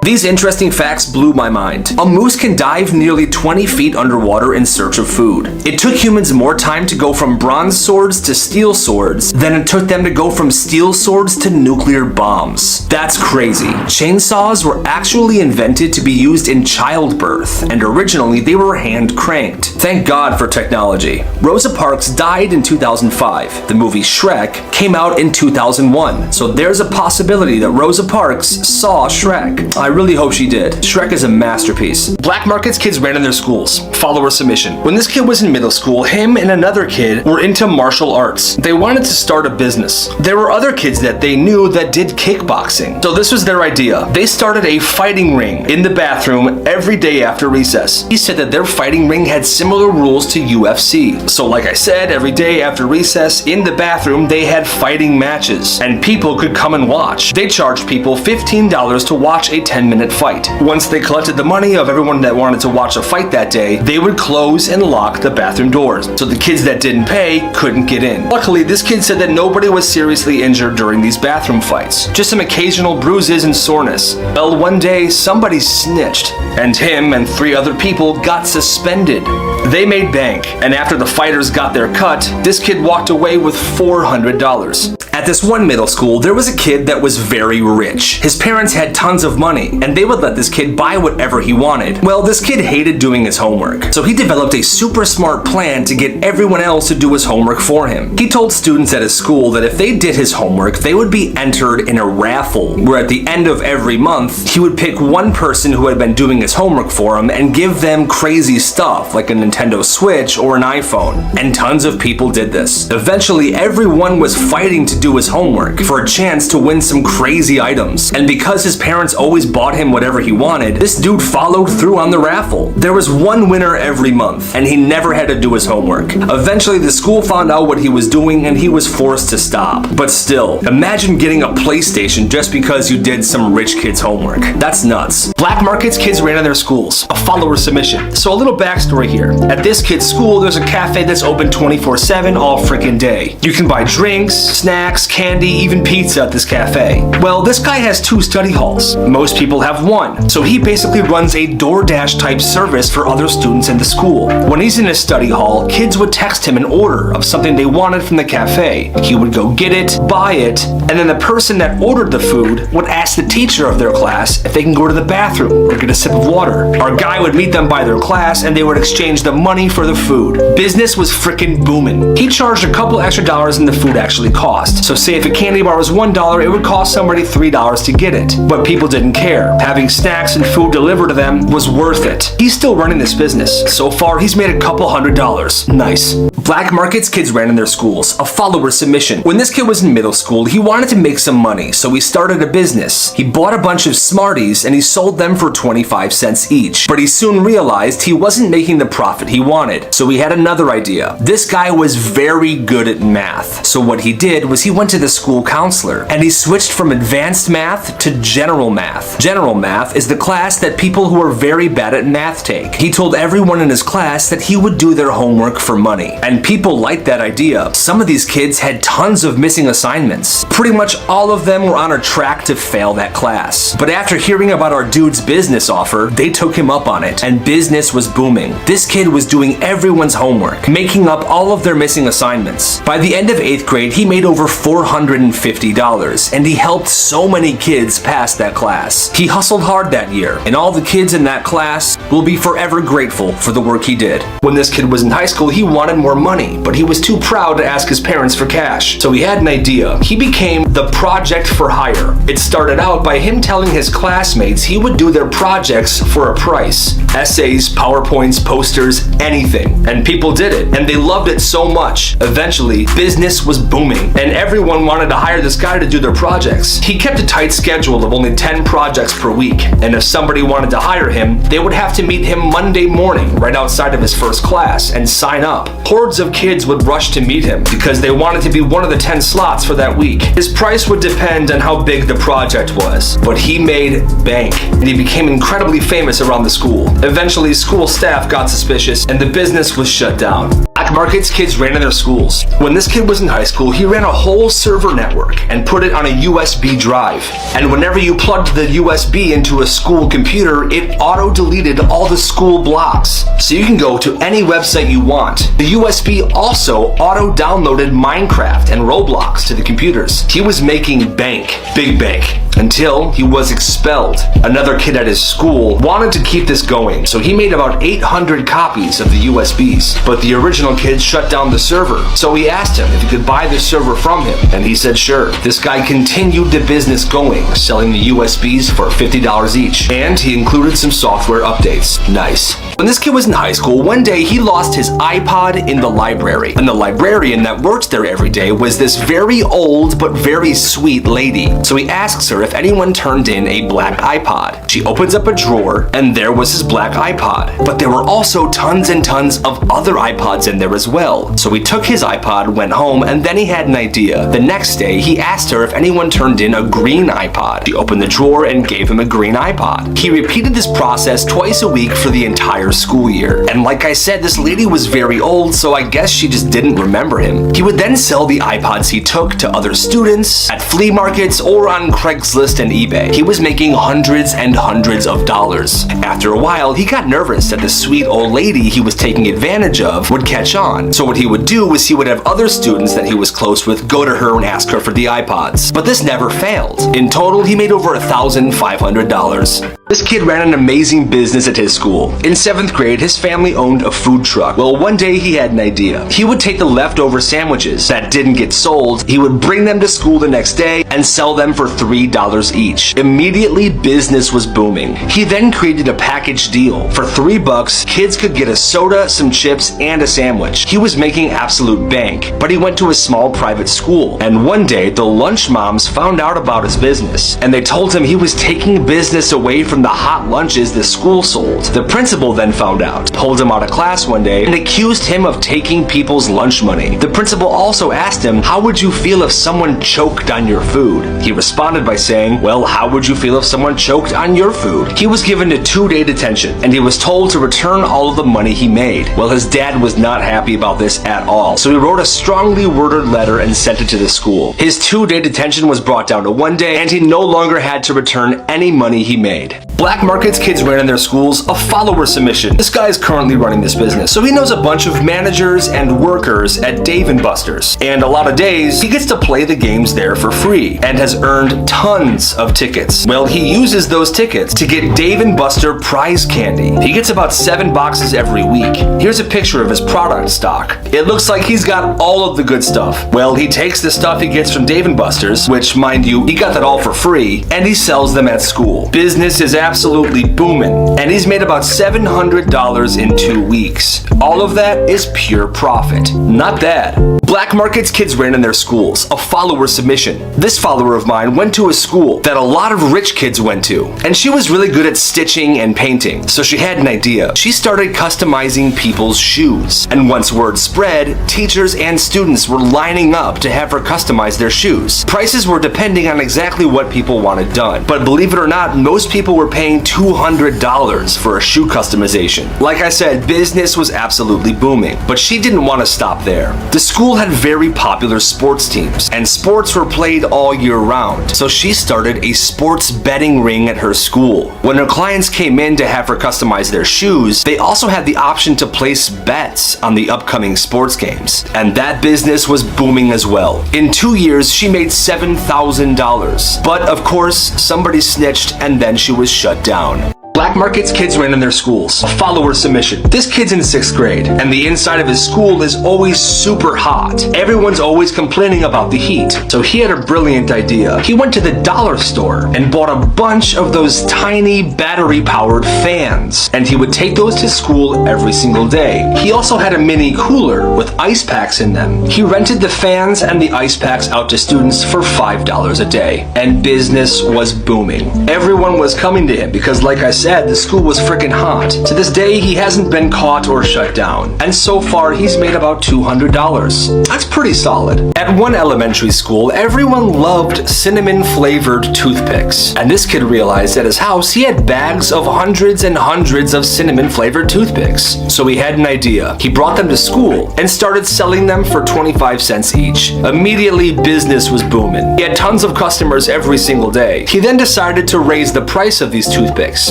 These interesting facts blew my mind. A moose can dive nearly 20 feet underwater in search of food. It took humans more time to go from bronze swords to steel swords than it took them to go from steel swords to nuclear bombs. That's crazy. Chainsaws were actually invented to be used in childbirth, and originally they were hand cranked. Thank God for technology. Rosa Parks died in 2005. The movie Shrek came out in 2001, so there's a possibility that Rosa Parks saw Shrek. I really hope she did. Shrek is a masterpiece. Black markets kids ran in their schools. Follower submission. When this kid was in middle school, him and another kid were into martial arts. They wanted to start a business. There were other kids that they knew that did kickboxing. So this was their idea. They started a fighting ring in the bathroom every day after recess. He said that their fighting ring had similar rules to UFC. So like I said, every day after recess in the bathroom, they had fighting matches and people could come and watch. They charged people $15 to watch a 10-minute fight. Once they collected the money of everyone that wanted to watch a fight that day, they would close and lock the bathroom doors, so the kids that didn't pay couldn't get in. Luckily, this kid said that nobody was seriously injured during these bathroom fights, just some occasional bruises and soreness. Well, one day, somebody snitched, and him and 3 other people got suspended. They made bank, and after the fighters got their cut, this kid walked away with $400. At this one middle school, there was a kid that was very rich. His parents had tons of money, and they would let this kid buy whatever he wanted. Well, this kid hated doing his homework, so he developed a super smart plan to get everyone else to do his homework for him. He told students at his school that if they did his homework, they would be entered in a raffle, where at the end of every month, he would pick one person who had been doing his homework for him and give them crazy stuff, like a Nintendo Switch or an iPhone. And tons of people did this. Eventually, everyone was fighting to do his homework for a chance to win some crazy items. And because his parents always bought him whatever he wanted, this dude followed through on the raffle. There was one winner every month, and he never had to do his homework. Eventually, the school found out what he was doing, and he was forced to stop. But still, imagine getting a PlayStation just because you did some rich kid's homework. That's nuts. Black markets kids ran in their schools. A follower submission. So a little backstory here. At this kid's school, there's a cafe that's open 24/7 all freaking day. You can buy drinks, snacks, candy, even pizza at this cafe. Well, this guy has 2 study halls. Most people have 1. So he basically runs a DoorDash type service for other students in the school. When he's in his study hall, kids would text him an order of something they wanted from the cafe. He would go get it, buy it, and then the person that ordered the food would ask the teacher of their class if they can go to the bathroom or get a sip of water. Our guy would meet them by their class and they would exchange the money for the food. Business was frickin' booming. He charged a couple extra dollars than the food actually cost. So say if a candy bar was $1, it would cost somebody $3 to get it. But people didn't care. Having snacks and food delivered to them was worth it. He's still running this business. So far, he's made a couple $100. Nice. Black markets kids ran in their schools. A follower submission. When this kid was in middle school, he wanted to make some money, so he started a business. He bought a bunch of Smarties and he sold them for 25 cents each. But he soon realized he wasn't making the profit he wanted, so he had another idea. This guy was very good at math. So what he did was he went to the school counselor and he switched from advanced math to general math. General math is the class that people who are very bad at math take. He told everyone in his class that he would do their homework for money. And people liked that idea. Some of these kids had tons of missing assignments. Pretty much all of them were on a track to fail that class. But after hearing about our dude's business offer, they took him up on it, and business was booming. This kid was doing everyone's homework, making up all of their missing assignments. By the end of 8th grade, he made over $450, and he helped so many kids pass that class. He hustled hard that year, and all the kids in that class will be forever grateful for the work he did. When this kid was in high school, he wanted more money, but he was too proud to ask his parents for cash. So he had an idea. He became the project for hire. It started out by him telling his classmates he would do their projects for a price. Essays, PowerPoints, posters, anything. And people did it, and they loved it so much. Eventually, business was booming, and everyone wanted to hire this guy to do their projects. He kept a tight schedule of only 10 projects per week, and if somebody wanted to hire him, they would have to meet him Monday morning right outside of his first class and sign up. Hordes of kids would rush to meet him because they wanted to be one of the 10 slots for that week. His price would depend on how big the project was, but he made bank, and he became incredibly famous around the school. Eventually, school staff got suspicious, and the business was shut down. Black Black markets kids ran in their schools. When this kid was in high school, he ran a whole server network and put it on a USB drive. And whenever you plugged the USB into a school computer, it auto-deleted all the school blocks. So you can go to any website you want. The USB also auto-downloaded Minecraft and Roblox to the computers. He was making bank, big bank, until he was expelled. Another kid at his school wanted to keep this going, so he made about 800 copies of the USBs. But the original kid shut down the server, so he asked him if he could buy the server from him, and he said sure. This guy continued the business going, selling the USBs for $50 each, and he included some software updates. Nice. When this kid was in high school, one day he lost his iPod in the library, and the librarian that worked there every day was this very old but very sweet lady. So he asks her if anyone turned in a black iPod. She opens up a drawer, and there was his black iPod. But there were also tons and tons of other iPods in there as well. So he took his iPod, went home, and then he had an idea. The next day, he asked her if anyone turned in a green iPod. She opened the drawer and gave him a green iPod. He repeated this process twice a week for the entire school year. And like I said, this lady was very old, so I guess she just didn't remember him. He would then sell the iPods he took to other students, at flea markets, or on Craigslist and eBay. He was making hundreds and hundreds of dollars. After a while, he got nervous that the sweet old lady he was taking advantage of would catch on. So what he would do was he would have other students that he was close with go to her and ask her for the iPods. But this never failed. In total, he made over $1,500. This kid ran an amazing business at his school. In 7th grade, his family owned a food truck. Well, one day he had an idea. He would take the leftover sandwiches that didn't get sold, he would bring them to school the next day and sell them for $3 each. Immediately, business was booming. He then created a package deal. For $3, kids could get a soda, some chips, and a sandwich. He was making absolute bank, but he went to a small private school. And one day, the lunch moms found out about his business, and they told him he was taking business away from the hot lunches the school sold. The principal then found out, pulled him out of class one day, and accused him of taking people's lunch money. The principal also asked him, how would you feel if someone choked on your food? He responded by saying, well, how would you feel if someone choked on your food? He was given a 2-day detention, and he was told to return all of the money he made. Well, his dad was not happy about this at all, so he wrote a strongly worded letter and sent it to the school. His 2-day detention was brought down to 1 day, and he no longer had to return any money he made. Black markets kids ran in their schools a follower submission. This guy is currently running this business, so he knows a bunch of managers and workers at Dave & Buster's. And a lot of days, he gets to play the games there for free and has earned tons of tickets. Well, he uses those tickets to get Dave & Buster prize candy. He gets about 7 boxes every week. Here's a picture of his product stock. It looks like he's got all of the good stuff. Well, he takes the stuff he gets from Dave & Buster's, which, mind you, he got that all for free, and he sells them at school. Business is absolutely booming, and he's made about $700 in 2 weeks. All of that is pure profit. Not bad. Black markets kids ran in their schools, a follower submission. This follower of mine went to a school that a lot of rich kids went to, and she was really good at stitching and painting, so she had an idea. She started customizing people's shoes, and once word spread, teachers and students were lining up to have her customize their shoes. Prices were depending on exactly what people wanted done, but believe it or not, most people were paying $200 for a shoe customization. Like I said, business was absolutely booming, but she didn't want to stop there. The school had very popular sports teams, and sports were played all year round, so she started a sports betting ring at her school. When her clients came in to have her customize their shoes, they also had the option to place bets on the upcoming sports games, and that business was booming as well. In 2 years, she made $7,000, but of course, somebody snitched and then she was shut down. Black markets kids ran in their schools, a follower submission. This kid's in 6th grade, and the inside of his school is always super hot. Everyone's always complaining about the heat, so he had a brilliant idea. He went to the dollar store and bought a bunch of those tiny battery-powered fans, and he would take those to school every single day. He also had a mini cooler with ice packs in them. He rented the fans and the ice packs out to students for $5 a day, and business was booming. Everyone was coming to him because, like I said, said the school was freaking hot. To this day, he hasn't been caught or shut down. And so far, he's made about $200. That's pretty solid. At one elementary school, everyone loved cinnamon-flavored toothpicks. And this kid realized at his house he had bags of hundreds and hundreds of cinnamon-flavored toothpicks. So he had an idea. He brought them to school and started selling them for 25 cents each. Immediately, business was booming. He had tons of customers every single day. He then decided to raise the price of these toothpicks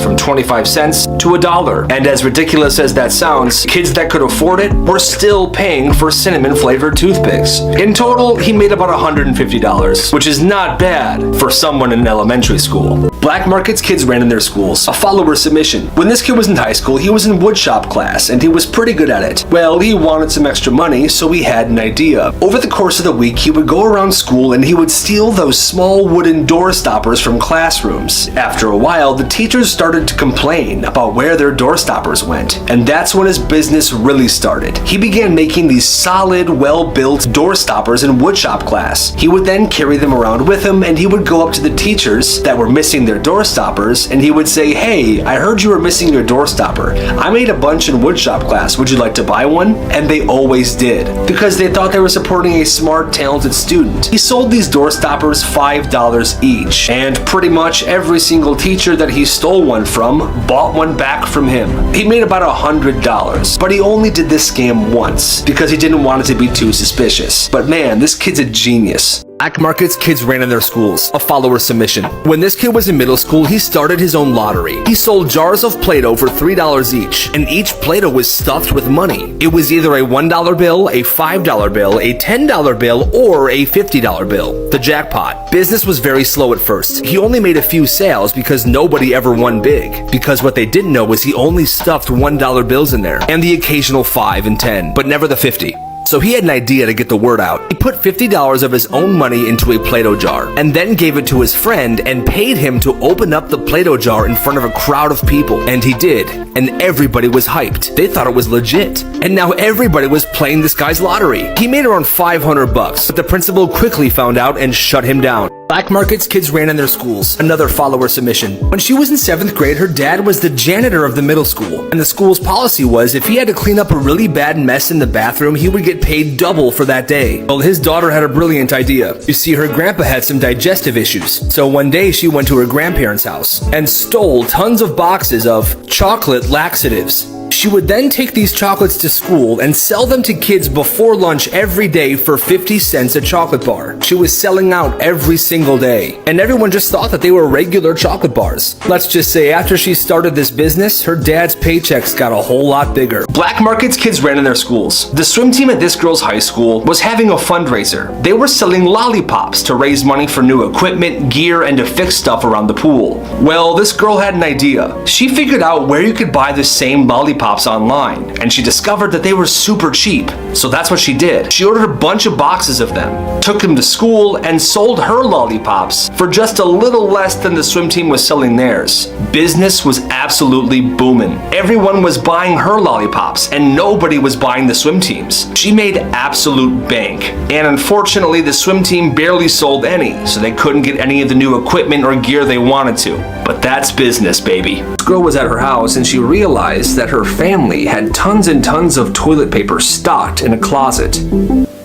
from 25 cents to $1. And as ridiculous as that sounds, kids that could afford it were still paying for cinnamon-flavored toothpicks. In total, he made about $150, which is not bad for someone in elementary school. Black markets kids ran in their schools. A follower submission. When this kid was in high school, he was in woodshop class, and he was pretty good at it. Well, he wanted some extra money, so he had an idea. Over the course of the week, he would go around school and he would steal those small wooden door stoppers from classrooms. After a while, the teachers started to complain about where their door stoppers went, and that's when his business really started. He began making these solid, well-built door stoppers in woodshop class. He would then carry them around with him, and he would go up to the teachers that were missing their door stoppers, and he would say, "Hey, I heard you were missing your door stopper. I made a bunch in woodshop class. Would you like to buy one?" And they always did, because they thought they were supporting a smart, talented student. He sold these door stoppers $5 each, and pretty much every single teacher that he stole one from bought one back from him. He made about $100, but he only did this scam once because he didn't want it to be too suspicious. But man, this kid's a genius. Black markets kids ran in their schools. A follower submission. When this kid was in middle school, he started his own lottery. He sold jars of Play-Doh for $3 each, and each Play-Doh was stuffed with money. It was either a $1 bill, a $5 bill, a $10 bill, or a $50 bill. The jackpot. Business was very slow at first. He only made a few sales because nobody ever won big. Because what they didn't know was he only stuffed $1 bills in there, and the occasional 5 and 10, but never the 50. So he had an idea to get the word out. He put $50 of his own money into a Play-Doh jar, and then gave it to his friend and paid him to open up the Play-Doh jar in front of a crowd of people. And he did, and everybody was hyped. They thought it was legit. And now everybody was playing this guy's lottery. He made around $500, but the principal quickly found out and shut him down. Black markets kids ran in their schools. Another follower submission. When she was in 7th grade, her dad was the janitor of the middle school, and the school's policy was if he had to clean up a really bad mess in the bathroom, he would get paid double for that day. Well, his daughter had a brilliant idea. You see, her grandpa had some digestive issues, so one day she went to her grandparents' house and stole tons of boxes of chocolate laxatives. She would then take these chocolates to school and sell them to kids before lunch every day for 50 cents a chocolate bar. She was selling out every single day, and everyone just thought that they were regular chocolate bars. Let's just say after she started this business, her dad's paychecks got a whole lot bigger. Black markets kids ran in their schools. The swim team at this girl's high school was having a fundraiser. They were selling lollipops to raise money for new equipment, gear, and to fix stuff around the pool. Well, this girl had an idea. She figured out where you could buy the same lollipops online, and she discovered that they were super cheap. So that's what she did. She ordered a bunch of boxes of them, took them to school, and sold her lollipops for just a little less than the swim team was selling theirs. Business was absolutely booming. Everyone was buying her lollipops, and nobody was buying the swim team's. She made absolute bank. And unfortunately, the swim team barely sold any, so they couldn't get any of the new equipment or gear they wanted to. But that's business, baby. This girl was at her house, and she realized that her family had tons and tons of toilet paper stocked in a closet.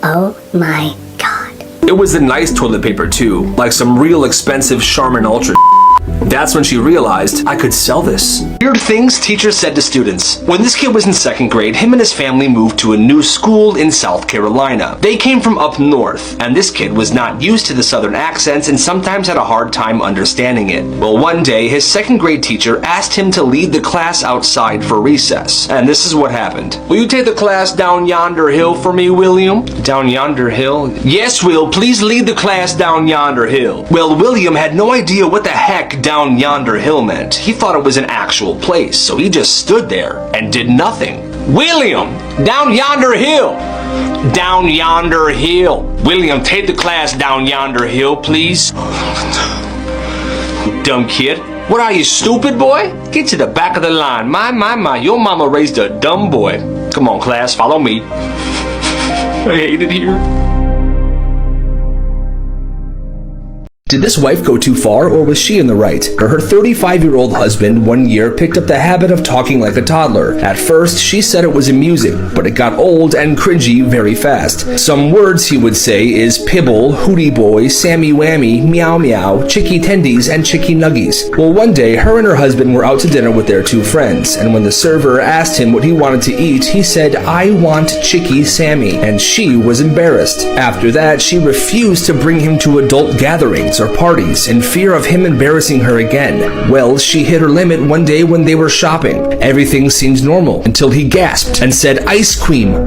Oh my god. It was the nice toilet paper too, like some real expensive Charmin Ultra. That's when she realized, I could sell this. Weird things teachers said to students. When this kid was in 2nd grade, him and his family moved to a new school in South Carolina. They came from up north, and this kid was not used to the southern accents and sometimes had a hard time understanding it. Well, one day, his 2nd grade teacher asked him to lead the class outside for recess. And this is what happened. Will you take the class down yonder hill for me, William? Down yonder hill? Yes, Will, please lead the class down yonder hill. Well, William had no idea what the heck down yonder hill meant. He thought it was an actual place, so he just stood there and did nothing. William, down yonder hill. Down yonder hill. William, take the class down yonder hill, please. Dumb kid. What are you, stupid boy? Get to the back of the line. My, your mama raised a dumb boy. Come on, class, follow me. I hate it here. Did this wife go too far, or was she in the right? Her 35-year-old husband one year picked up the habit of talking like a toddler. At first, she said it was amusing, but it got old and cringy very fast. Some words he would say is pibble, hootie boy, sammy whammy, meow meow, chicky tendies, and chicky nuggies. Well, one day, her and her husband were out to dinner with their two friends, and when the server asked him what he wanted to eat, he said, "I want chicky Sammy," and she was embarrassed. After that, she refused to bring him to adult gatherings or parties in fear of him embarrassing her again. Well, she hit her limit one day when they were shopping. Everything seemed normal until he gasped and said, ice cream,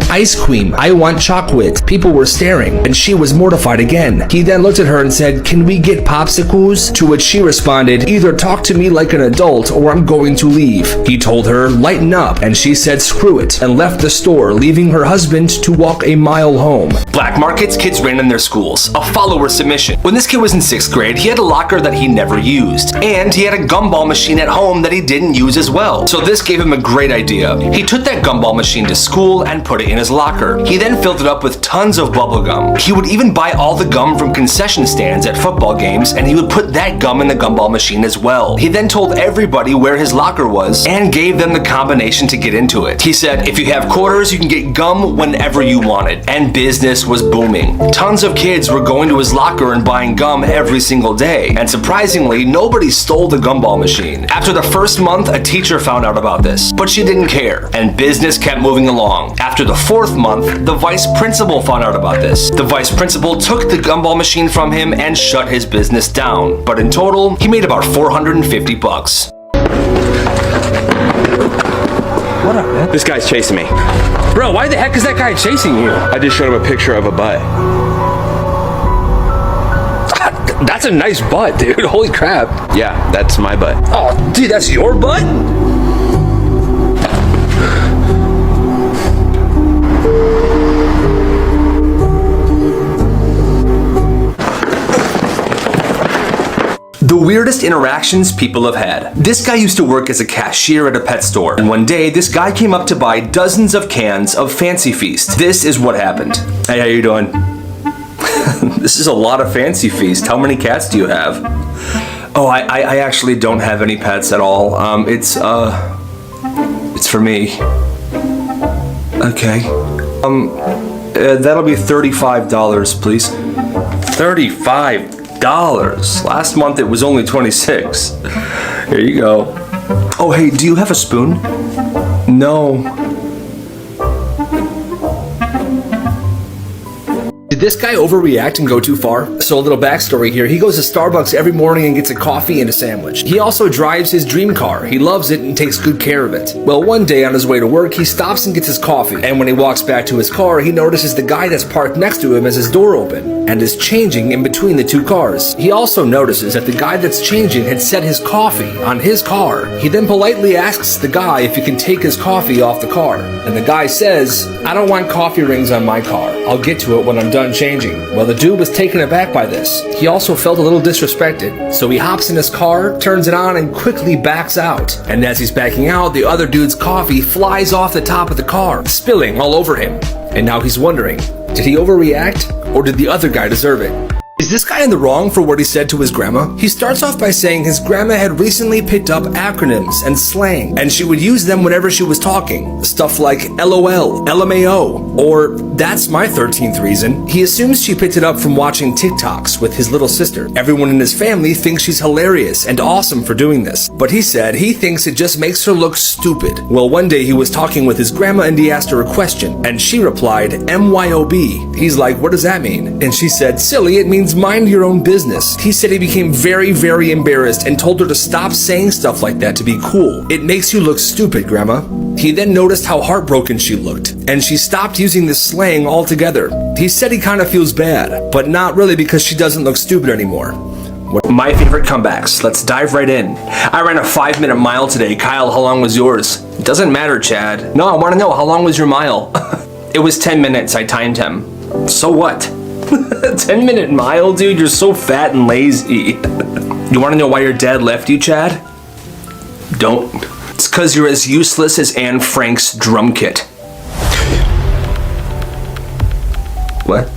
I want chocolate." People were staring, and she was mortified again. He then looked at her and said, "Can we get popsicles?" To which she responded, "Either talk to me like an adult or I'm going to leave." He told her, "Lighten up," and she said, "Screw it," and left the store, leaving her husband to walk a mile home. Black markets kids ran in their schools. A follower submission. When this kid was in 6th grade, he had a locker that he never used, and he had a gumball machine at home that he didn't use as well. So this gave him a great idea. He took that gumball machine to school and put it in his locker. He then filled it up with tons of bubble gum. He would even buy all the gum from concession stands at football games, and he would put that gum in the gumball machine as well. He then told everybody where his locker was and gave them the combination to get into it. He said, "If you have quarters, you can get gum whenever you wanted," and business was booming. Tons of kids were going to his locker and buying gum every single day, and surprisingly, nobody stole the gumball machine. After the first month, a teacher found out about this, but she didn't care, and business kept moving along. After the 4th month, the vice principal found out about this. The vice principal took the gumball machine from him and shut his business down, but in total, he made about $450. What up, man? This guy's chasing me. Bro, why the heck is that guy chasing you? I just showed him a picture of a butt. That's a nice butt, dude. Holy crap. Yeah, that's my butt. Oh, dude, that's your butt? The weirdest interactions people have had. This guy used to work as a cashier at a pet store, and one day this guy came up to buy dozens of cans of Fancy Feast. This is what happened. "Hey, how you doing?" "This is a lot of Fancy Feast. How many cats do you have?" "Oh, I actually don't have any pets at all. It's for me." "Okay. That'll be $35, please." $35? Last month it was only 26. Here you go. "Oh, hey, do you have a spoon?" "No." Did this guy overreact and go too far? So a little backstory here. He goes to Starbucks every morning and gets a coffee and a sandwich. He also drives his dream car. He loves it and takes good care of it. Well, one day on his way to work, he stops and gets his coffee. And when he walks back to his car, he notices the guy that's parked next to him has his door open and is changing in between the two cars. He also notices that the guy that's changing had set his coffee on his car. He then politely asks the guy if he can take his coffee off the car. And the guy says, "I don't want coffee rings on my car. I'll get to it when I'm done changing." Well, the dude was taken aback by this. He also felt a little disrespected, so he hops in his car, turns it on, and quickly backs out. And as he's backing out, the other dude's coffee flies off the top of the car, spilling all over him. And now he's wondering, did he overreact, or did the other guy deserve it? Is this guy in the wrong for what he said to his grandma? He starts off by saying his grandma had recently picked up acronyms and slang, and she would use them whenever she was talking. Stuff like LOL, LMAO, or that's my 13th reason. He assumes she picked it up from watching TikToks with his little sister. Everyone in his family thinks she's hilarious and awesome for doing this, but he said he thinks it just makes her look stupid. Well, one day he was talking with his grandma and he asked her a question, and she replied, MYOB. He's like, "What does that mean?" And she said, "Silly, it means mind your own business." He said he became very, very embarrassed and told her to stop saying stuff like that to be cool. "It makes you look stupid, Grandma." He then noticed how heartbroken she looked, and she stopped using this slang altogether. He said he kind of feels bad, but not really because she doesn't look stupid anymore. My favorite comebacks. Let's dive right in. "I ran a 5-minute mile today. Kyle, how long was yours?" "It doesn't matter, Chad." "No, I want to know, how long was your mile?" "It was 10 minutes. I timed him." "So what?" 10-minute mile, dude? You're so fat and lazy. You want to know why your dad left you, Chad? Don't. It's because you're as useless as Anne Frank's drum kit. What?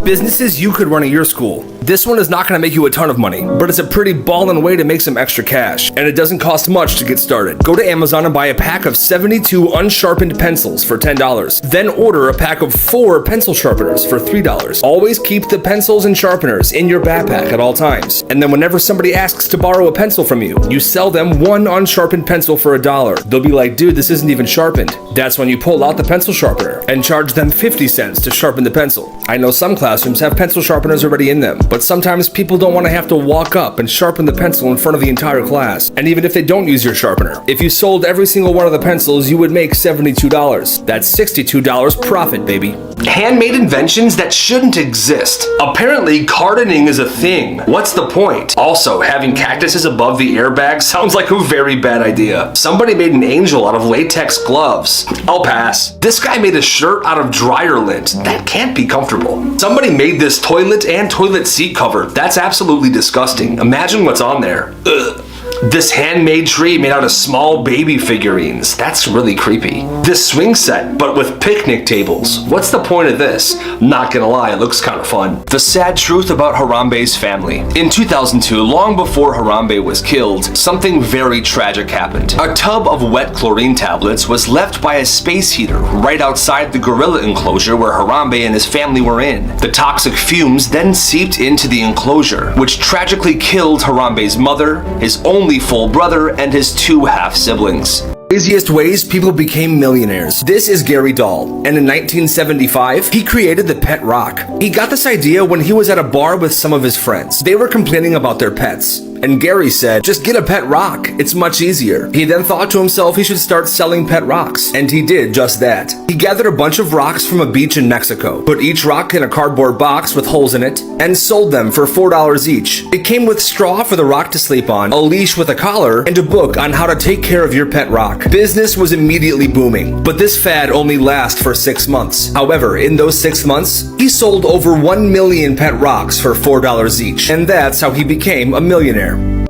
Businesses you could run at your school. This one is not going to make you a ton of money, but it's a pretty ballin' way to make some extra cash, and it doesn't cost much to get started. Go to Amazon and buy a pack of 72 unsharpened pencils for $10. Then order a pack of 4 pencil sharpeners for $3. Always keep the pencils and sharpeners in your backpack at all times. And then whenever somebody asks to borrow a pencil from you, you sell them 1 unsharpened pencil for $1. They'll be like, dude, this isn't even sharpened. That's when you pull out the pencil sharpener and charge them 50 cents to sharpen the pencil. I know some classrooms have pencil sharpeners already in them, but sometimes people don't want to have to walk up and sharpen the pencil in front of the entire class. And even if they don't use your sharpener, if you sold every single one of the pencils, you would make $72. That's $62 profit, baby. Handmade inventions that shouldn't exist. Apparently, gardening is a thing. What's the point? Also, having cactuses above the airbag sounds like a very bad idea. Somebody made an angel out of latex gloves. I'll pass. This guy made a shirt out of dryer lint. That can't be comfortable. Somebody made this toilet and toilet seat cover. That's absolutely disgusting. Imagine what's on there. Ugh. This handmade tree made out of small baby figurines. That's really creepy. This swing set, but with picnic tables. What's the point of this? Not gonna lie, it looks kind of fun. The sad truth about Harambe's family. In 2002, long before Harambe was killed, something very tragic happened. A tub of wet chlorine tablets was left by a space heater right outside the gorilla enclosure where Harambe and his family were in. The toxic fumes then seeped into the enclosure, which tragically killed Harambe's mother, his only full brother, and his 2 half-siblings. Craziest ways people became millionaires. This is Gary Dahl, and in 1975, he created the pet rock. He got this idea when he was at a bar with some of his friends. They were complaining about their pets, and Gary said, just get a pet rock, it's much easier. He then thought to himself he should start selling pet rocks, and he did just that. He gathered a bunch of rocks from a beach in Mexico, put each rock in a cardboard box with holes in it, and sold them for $4 each. It came with straw for the rock to sleep on, a leash with a collar, and a book on how to take care of your pet rock. Business was immediately booming, but this fad only lasted for 6 months. However, in those 6 months, he sold over 1 million pet rocks for $4 each, and that's how he became a millionaire.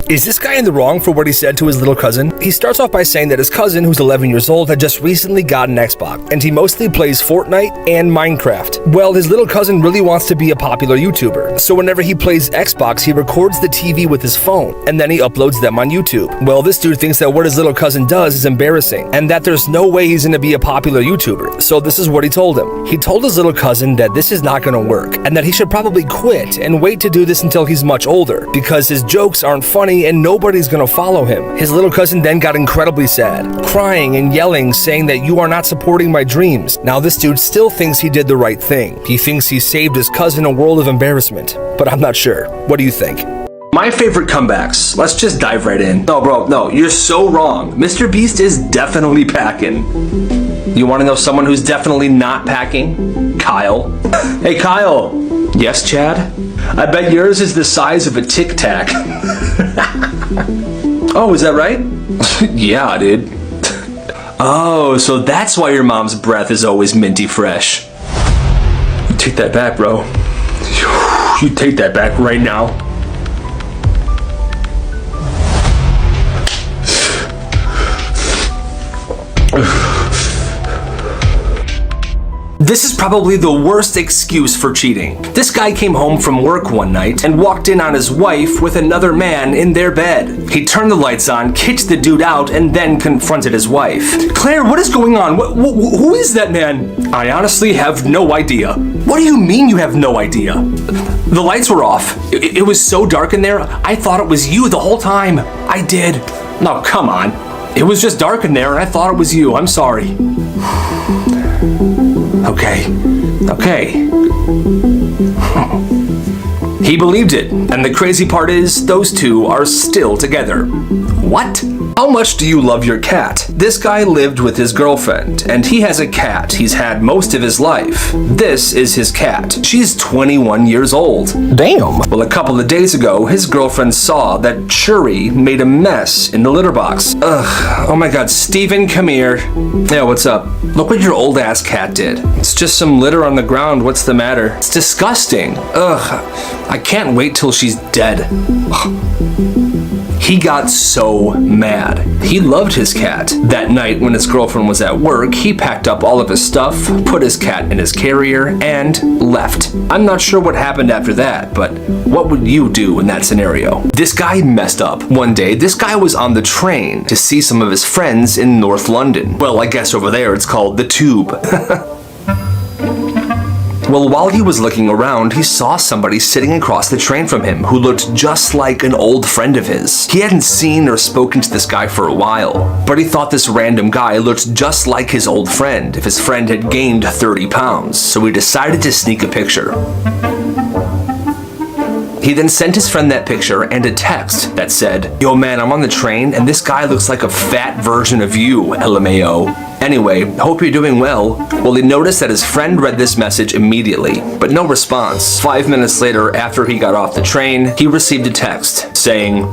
Is this guy in the wrong for what he said to his little cousin? He starts off by saying that his cousin, who's 11 years old, had just recently got an Xbox, and he mostly plays Fortnite and Minecraft. Well, his little cousin really wants to be a popular YouTuber, so whenever he plays Xbox, he records the TV with his phone, and then he uploads them on YouTube. Well, this dude thinks that what his little cousin does is embarrassing, and that there's no way he's gonna be a popular YouTuber, so this is what he told him. He told his little cousin that this is not gonna work, and that he should probably quit and wait to do this until he's much older, because his jokes aren't funny and nobody's gonna follow him. His little cousin then got incredibly sad, crying and yelling, saying that you are not supporting my dreams. Now this dude still thinks he did the right thing. He thinks he saved his cousin a world of embarrassment, but I'm not sure. What do you think? My favorite comebacks. Let's just dive right in. No, bro, no, you're so wrong. Mr. Beast is definitely packing. You wanna know someone who's definitely not packing? Kyle. Hey, Kyle. Yes, Chad? I bet yours is the size of a Tic Tac. Oh, is that right? Yeah, dude. Oh, so that's why your mom's breath is always minty fresh. You take that back, bro. You take that back right now. This is probably the worst excuse for cheating. This guy came home from work one night and walked in on his wife with another man in their bed. He turned the lights on, kicked the dude out, and then confronted his wife. Claire, what is going on? Who is that man? I honestly have no idea. What do you mean you have no idea? The lights were off. It was so dark in there, I thought it was you the whole time. I did. No, come on. It was just dark in there and I thought it was you. I'm sorry. Okay. He believed it, and the crazy part is, those two are still together. What? How much do you love your cat? This guy lived with his girlfriend, and he has a cat he's had most of his life. This is his cat. She's 21 years old. Damn. Well, a couple of days ago, his girlfriend saw that Shuri made a mess in the litter box. Ugh. Oh my god, Steven, come here. Yeah, what's up? Look what your old ass cat did. It's just some litter on the ground. What's the matter? It's disgusting. Ugh. I can't wait till she's dead. He got so mad. He loved his cat. That night, when his girlfriend was at work, he packed up all of his stuff, put his cat in his carrier, and left. I'm not sure what happened after that, but what would you do in that scenario? This guy messed up. One day, this guy was on the train to see some of his friends in North London. Well, I guess over there it's called the Tube. Well, while he was looking around, he saw somebody sitting across the train from him who looked just like an old friend of his. He hadn't seen or spoken to this guy for a while, but he thought this random guy looked just like his old friend if his friend had gained 30 pounds, so he decided to sneak a picture. He then sent his friend that picture and a text that said, "Yo man, I'm on the train and this guy looks like a fat version of you, LMAO. Anyway, hope you're doing well." Well, he noticed that his friend read this message immediately, but no response. 5 minutes later, after he got off the train, he received a text saying,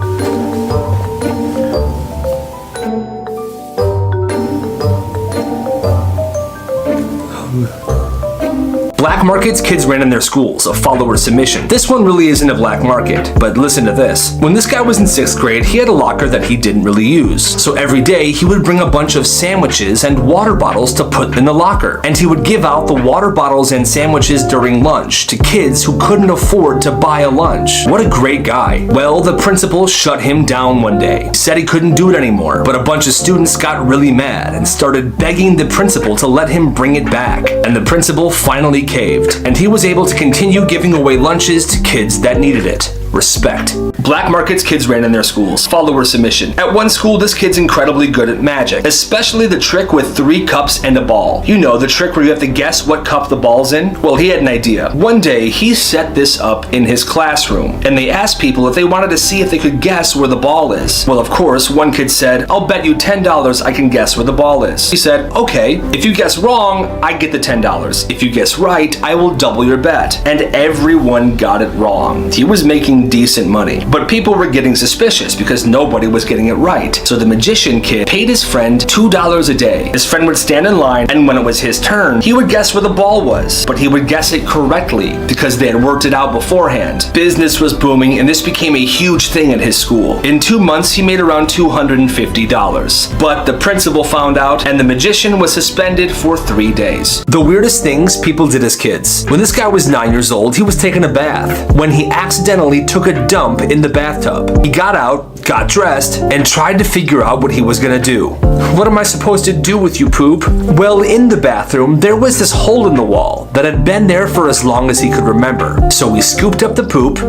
"Black markets kids ran in their schools, a follower submission." This one really isn't a black market, but listen to this. When this guy was in 6th grade, he had a locker that he didn't really use. So every day, he would bring a bunch of sandwiches and water bottles to put in the locker. And he would give out the water bottles and sandwiches during lunch to kids who couldn't afford to buy a lunch. What a great guy. Well, the principal shut him down one day. He said he couldn't do it anymore, but a bunch of students got really mad and started begging the principal to let him bring it back. And the principal finally caved, and he was able to continue giving away lunches to kids that needed it. Respect. Black markets kids ran in their schools. Follower submission. At one school, this kid's incredibly good at magic, especially the trick with 3 cups and a ball. You know, the trick where you have to guess what cup the ball's in? Well, he had an idea. One day, he set this up in his classroom, and they asked people if they wanted to see if they could guess where the ball is. Well, of course, one kid said, "I'll bet you $10 I can guess where the ball is." He said, "Okay, if you guess wrong, I get the $10. If you guess right, I will double your bet." And everyone got it wrong. He was making decent money, but people were getting suspicious because nobody was getting it right. So the magician kid paid his friend $2 a day. His friend would stand in line, and when it was his turn, he would guess where the ball was, but he would guess it correctly because they had worked it out beforehand. Business was booming, and this became a huge thing at his school. In 2 months, he made around $250, but the principal found out, and the magician was suspended for 3 days. The weirdest things people did as kids. When this guy was 9 years old, he was taking a bath when he accidentally took a dump in the bathtub. He got out, got dressed, and tried to figure out what he was gonna do. "What am I supposed to do with you, poop?" Well, in the bathroom, there was this hole in the wall that had been there for as long as he could remember. So he scooped up the poop,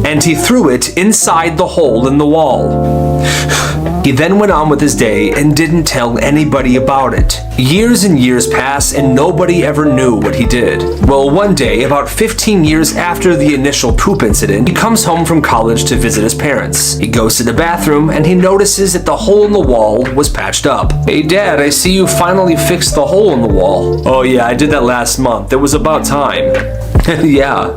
and he threw it inside the hole in the wall. He then went on with his day and didn't tell anybody about it. Years and years pass and nobody ever knew what he did. Well, one day, about 15 years after the initial poop incident, he comes home from college to visit his parents. He goes to the bathroom and he notices that the hole in the wall was patched up. "Hey Dad, I see you finally fixed the hole in the wall." "Oh yeah, I did that last month. It was about time." Yeah.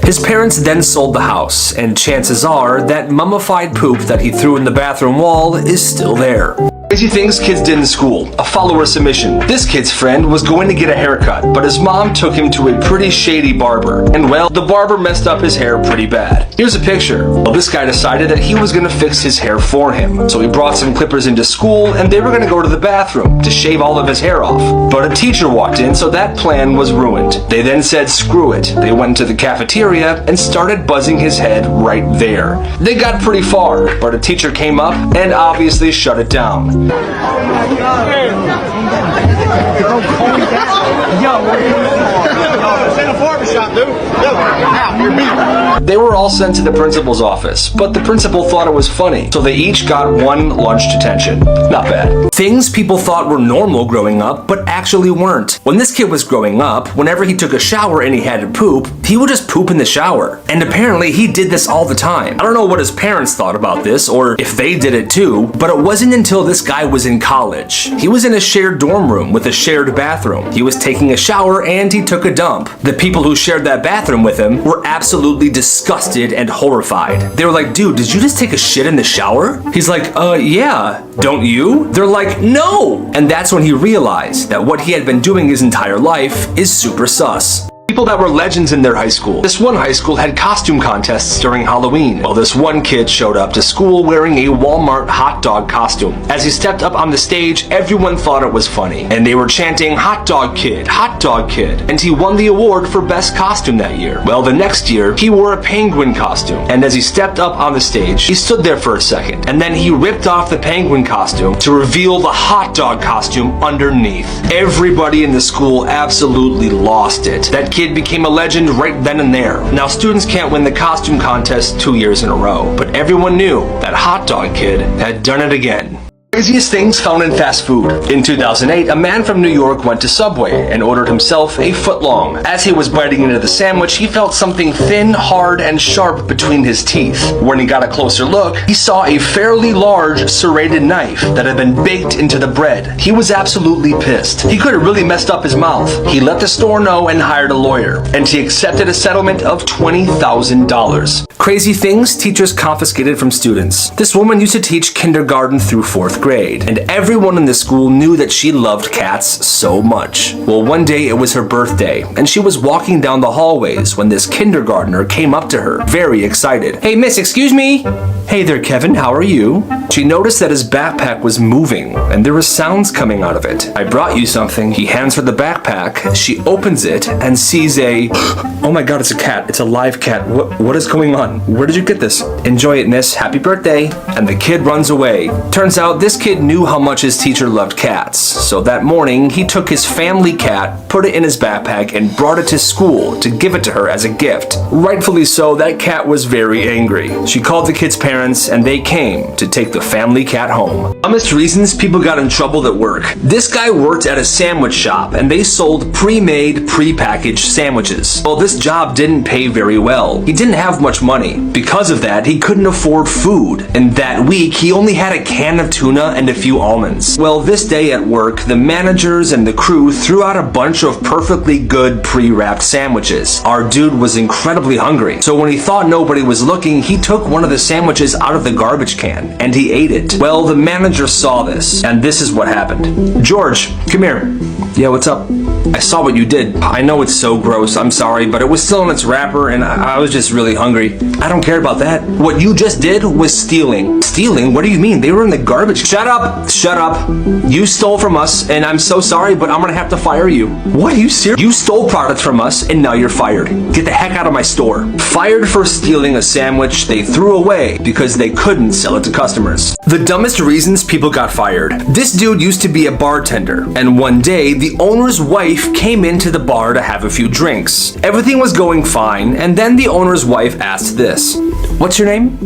His parents then sold the house, and chances are that mummified poop that he threw in the bathroom wall is still there. Crazy things kids did in school. A follower submission. This kid's friend was going to get a haircut, but his mom took him to a pretty shady barber. And well, the barber messed up his hair pretty bad. Here's a picture. Well, this guy decided that he was going to fix his hair for him. So he brought some clippers into school, and they were going to go to the bathroom to shave all of his hair off. But a teacher walked in, so that plan was ruined. They then said, screw it. They went to the cafeteria and started buzzing his head right there. They got pretty far, but a teacher came up and obviously shut it down. Oh my God. This ain't a barbershop, dude. You're beat. They were all sent to the principal's office, but the principal thought it was funny, so they each got 1 lunch detention. Not bad. Things people thought were normal growing up, but actually weren't. When this kid was growing up, whenever he took a shower and he had to poop, he would just poop in the shower. And apparently he did this all the time. I don't know what his parents thought about this, or if they did it too, but it wasn't until this guy was in college. He was in a shared dorm room with a shared bathroom. He was taking a shower and he took a dump. The people who shared that bathroom with him were absolutely disgusted and horrified. They were like, dude, did you just take a shit in the shower? He's like, yeah, don't you? They're like, no! And that's when he realized that what he had been doing his entire life is super sus. people that were legends in their high school. This one high school had costume contests during Halloween. Well, this one kid showed up to school wearing a Walmart hot dog costume. As he stepped up on the stage, everyone thought it was funny, and they were chanting, "Hot dog kid, hot dog kid," and he won the award for best costume that year. Well, the next year, he wore a penguin costume, and as he stepped up on the stage, he stood there for a second, and then he ripped off the penguin costume to reveal the hot dog costume underneath. Everybody in the school absolutely lost it. That kid became a legend right then and there. Now, students can't win the costume contest 2 years in a row, but everyone knew that hot dog kid had done it again. Craziest things found in fast food. In 2008, a man from New York went to Subway and ordered himself a footlong. As he was biting into the sandwich, he felt something thin, hard, and sharp between his teeth. When he got a closer look, he saw a fairly large serrated knife that had been baked into the bread. He was absolutely pissed. He could have really messed up his mouth. He let the store know and hired a lawyer, and he accepted a settlement of $20,000. Crazy things teachers confiscated from students. This woman used to teach kindergarten through 4th grade, and everyone in the school knew that she loved cats so much. Well, one day it was her birthday, and she was walking down the hallways when this kindergartner came up to her, very excited. "Hey miss, excuse me?" "Hey there Kevin, how are you?" She noticed that his backpack was moving, and there were sounds coming out of it. "I brought you something." He hands her the backpack. She opens it and sees a... Oh my god, it's a cat. It's a live cat. What is going on? Where did you get this? "Enjoy it, miss. Happy birthday." And the kid runs away. Turns out this kid knew how much his teacher loved cats. So that morning, he took his family cat, put it in his backpack, and brought it to school to give it to her as a gift. Rightfully so, that cat was very angry. She called the kid's parents, and they came to take the family cat home. Dumbest reasons people got in trouble at work. This guy worked at a sandwich shop, and they sold pre-made, pre-packaged sandwiches. Well, this job didn't pay very well. He didn't have much money. Because of that, he couldn't afford food. And that week, he only had a can of tuna and a few almonds. Well, this day at work, the managers and the crew threw out a bunch of perfectly good pre-wrapped sandwiches. Our dude was incredibly hungry, so when he thought nobody was looking, he took one of the sandwiches out of the garbage can, and he ate it. Well, the manager saw this, and this is what happened. "George, come here." "Yeah, what's up?" "I saw what you did. I know it's so gross, I'm sorry, but it was still in its wrapper, and I was just really hungry." "I don't care about that. What you just did was stealing." "Stealing? What do you mean? They were in the garbage." "Shut up! Shut up! You stole from us, and I'm so sorry, but I'm gonna have to fire you." "What, are you serious? You stole products from us, and now you're fired. Get the heck out of my store." Fired for stealing a sandwich they threw away because they couldn't sell it to customers. The dumbest reasons people got fired. This dude used to be a bartender, and one day, the owner's wife came into the bar to have a few drinks. Everything was going fine, and then the owner's wife asked this. "What's your name?"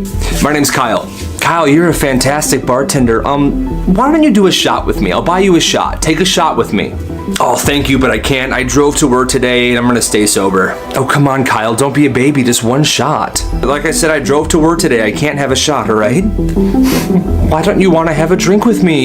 "My name's Kyle." "Kyle, you're a fantastic bartender. Why don't you do a shot with me? I'll buy you a shot. Take a shot with me." "Oh, thank you, but I can't. I drove to work today and I'm gonna stay sober." "Oh, come on, Kyle. Don't be a baby. Just one shot." "Like I said, I drove to work today. I can't have a shot, all right?" "Why don't you want to have a drink with me?"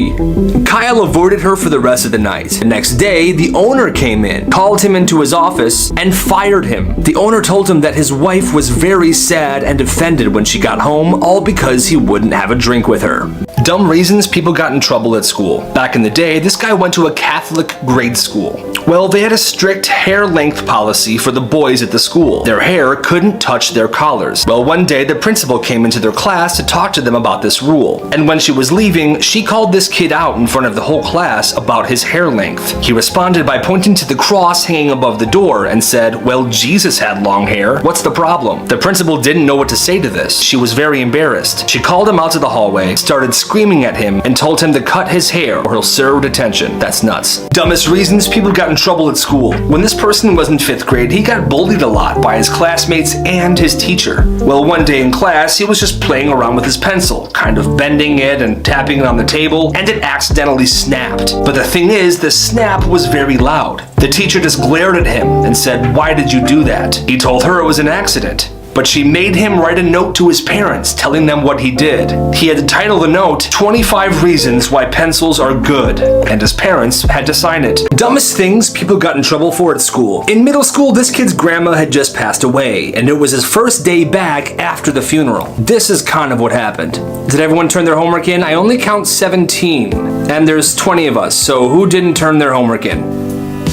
Kyle avoided her for the rest of the night. The next day, the owner came in, called him into his office, and fired him. The owner told him that his wife was very sad and offended when she got home, all because he wouldn't have a drink with her. Dumb reasons people got in trouble at school. Back in the day, this guy went to a Catholic grade school. Well, they had a strict hair length policy for the boys at the school. Their hair couldn't touch their collars. Well, one day the principal came into their class to talk to them about this rule. And when she was leaving, she called this kid out in front of the whole class about his hair length. He responded by pointing to the cross hanging above the door and said, "Well, Jesus had long hair. What's the problem?" The principal didn't know what to say to this. She was very embarrassed. She called him out to the hallway, started screaming at him, and told him to cut his hair or he'll serve detention. That's nuts. Dumbest reasons people got in trouble at school. When this person was in 5th grade, he got bullied a lot by his classmates and his teacher. Well, one day in class, he was just playing around with his pencil, kind of bending it and tapping it on the table, and it accidentally snapped. But the thing is, the snap was very loud. The teacher just glared at him and said, "Why did you do that?" He told her it was an accident. But she made him write a note to his parents telling them what he did. He had to title the note, 25 Reasons Why Pencils Are Good, and his parents had to sign it. Dumbest things people got in trouble for at school. In middle school, this kid's grandma had just passed away, and it was his first day back after the funeral. This is kind of what happened. Did everyone turn their homework in? I only count 17, and there's 20 of us, so who didn't turn their homework in?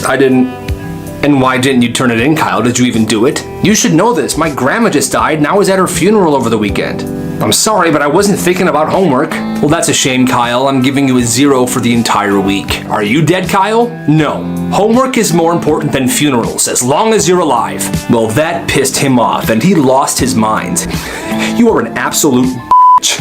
I didn't. And why didn't you turn it in, Kyle? Did you even do it? You should know this. My grandma just died and I was at her funeral over the weekend. I'm sorry, but I wasn't thinking about homework. Well, that's a shame, Kyle. I'm giving you a 0 for the entire week. Are you dead, Kyle? No. Homework is more important than funerals, as long as you're alive. Well, that pissed him off, and he lost his mind. You are an absolute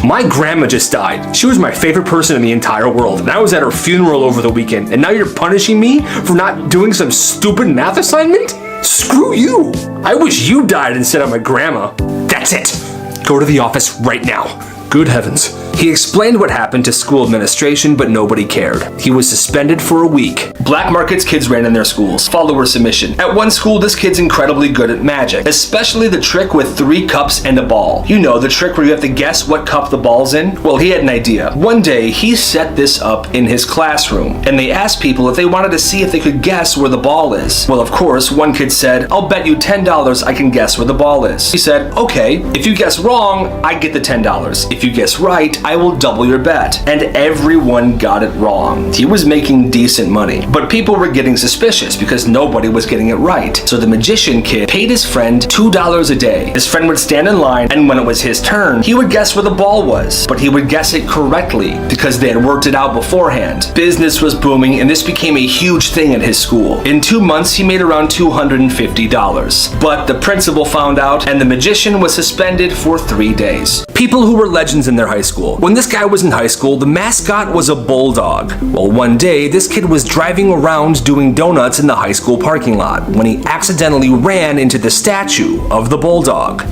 My grandma just died. She was my favorite person in the entire world, and I was at her funeral over the weekend, and now you're punishing me for not doing some stupid math assignment? Screw you! I wish you died instead of my grandma. That's it. Go to the office right now. Good heavens. He explained what happened to school administration, but nobody cared. He was suspended for a week. Black markets kids ran in their schools. Follower submission. At one school, this kid's incredibly good at magic, especially the trick with 3 cups and a ball. You know, the trick where you have to guess what cup the ball's in? Well, he had an idea. One day, he set this up in his classroom, and they asked people if they wanted to see if they could guess where the ball is. Well, of course, one kid said, "I'll bet you $10 I can guess where the ball is." He said, "Okay, if you guess wrong, I get the $10. If you guess right, I will double your bet." And everyone got it wrong. He was making decent money, but people were getting suspicious because nobody was getting it right. So the magician kid paid his friend $2 a day. His friend would stand in line, and when it was his turn, he would guess where the ball was, but he would guess it correctly because they had worked it out beforehand. Business was booming, and this became a huge thing at his school. In 2 months, he made around $250. But the principal found out, and the magician was suspended for 3 days. People who were legends in their high school. When this guy was in high school, the mascot was a bulldog. Well, one day, this kid was driving around doing donuts in the high school parking lot when he accidentally ran into the statue of the bulldog.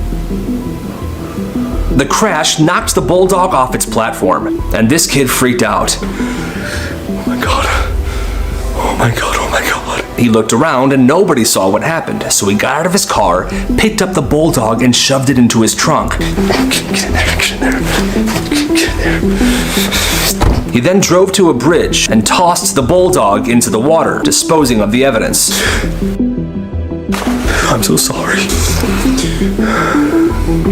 The crash knocked the bulldog off its platform, and this kid freaked out. Oh my god. Oh my god, oh my god. He looked around and nobody saw what happened, so he got out of his car, picked up the bulldog, and shoved it into his trunk. Get in there, get in there, get in there. He then drove to a bridge and tossed the bulldog into the water, disposing of the evidence. I'm so sorry.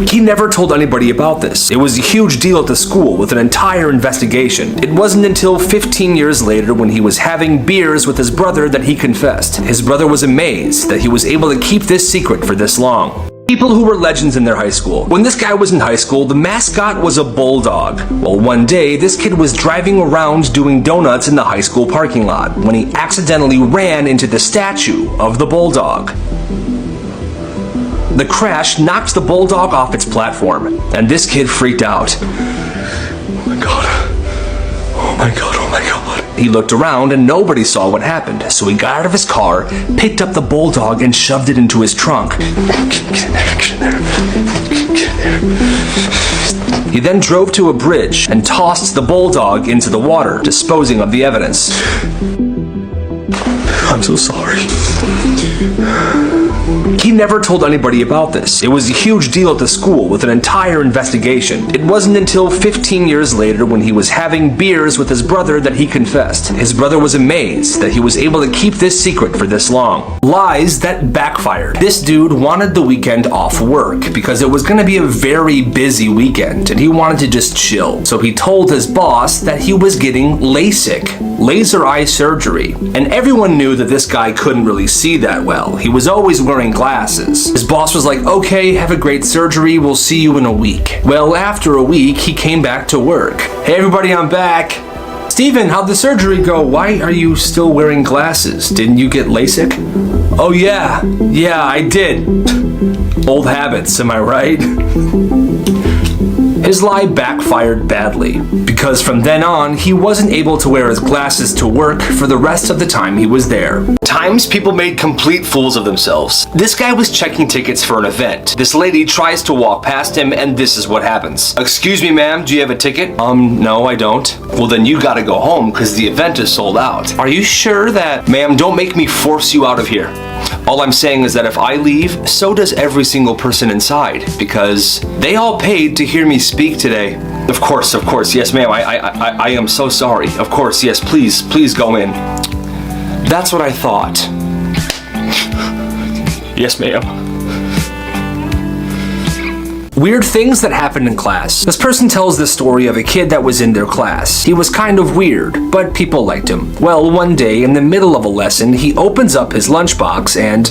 He never told anybody about this. It was a huge deal at the school with an entire investigation. It wasn't until 15 years later when he was having beers with his brother that he confessed. His brother was amazed that he was able to keep this secret for this long. People who were legends in their high school. When this guy was in high school, the mascot was a bulldog. Well, one day, this kid was driving around doing donuts in the high school parking lot when he accidentally ran into the statue of the bulldog. The crash knocked the bulldog off its platform, and this kid freaked out. Oh my god. Oh my god, oh my god. He looked around and nobody saw what happened, so he got out of his car, picked up the bulldog, and shoved it into his trunk. Get in there, get in there, get in there. He then drove to a bridge and tossed the bulldog into the water, disposing of the evidence. I'm so sorry. He never told anybody about this. It was a huge deal at the school with an entire investigation. It wasn't until 15 years later when he was having beers with his brother that he confessed. His brother was amazed that he was able to keep this secret for this long. Lies that backfired. This dude wanted the weekend off work because it was going to be a very busy weekend and he wanted to just chill. So he told his boss that he was getting LASIK, laser eye surgery. And everyone knew that this guy couldn't really see that well. He was always wearing glasses. His boss was like, "Okay, have a great surgery, we'll see you in a week." Well, after a week, he came back to work. "Hey everybody, I'm back. Steven, how'd the surgery go? Why are you still wearing glasses? Didn't you get LASIK?" "Oh yeah, I did." Old habits, am I right? His lie backfired badly, because from then on, he wasn't able to wear his glasses to work for the rest of the time he was there. Times people made complete fools of themselves. This guy was checking tickets for an event. This lady tries to walk past him, and this is what happens. "Excuse me, ma'am, do you have a ticket?" No, I don't." "Well, then you gotta go home, because the event is sold out." "Are you sure that—" "Ma'am, don't make me force you out of here. All I'm saying is that if I leave, so does every single person inside, because they all paid to hear me speak today." Of course, yes ma'am, I am so sorry. Of course, yes, please go in." "That's what I thought." "Yes ma'am." Weird things that happened in class. This person tells the story of a kid that was in their class. He was kind of weird, but people liked him. Well, one day in the middle of a lesson, he opens up his lunchbox and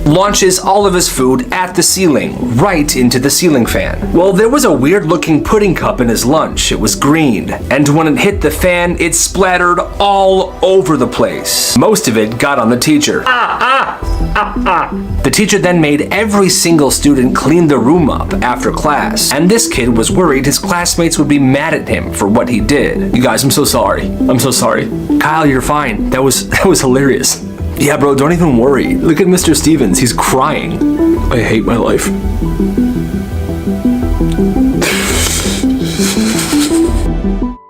launches all of his food at the ceiling, right into the ceiling fan. Well, there was a weird looking pudding cup in his lunch. It was green, and when it hit the fan, it splattered all over the place. Most of it got on the teacher. The teacher then made every single student clean the room up after class, and this kid was worried his classmates would be mad at him for what he did. You guys, I'm so sorry. I'm so sorry. Kyle, you're fine. That was hilarious. Yeah, bro, don't even worry. Look at Mr. Stevens. He's crying. I hate my life.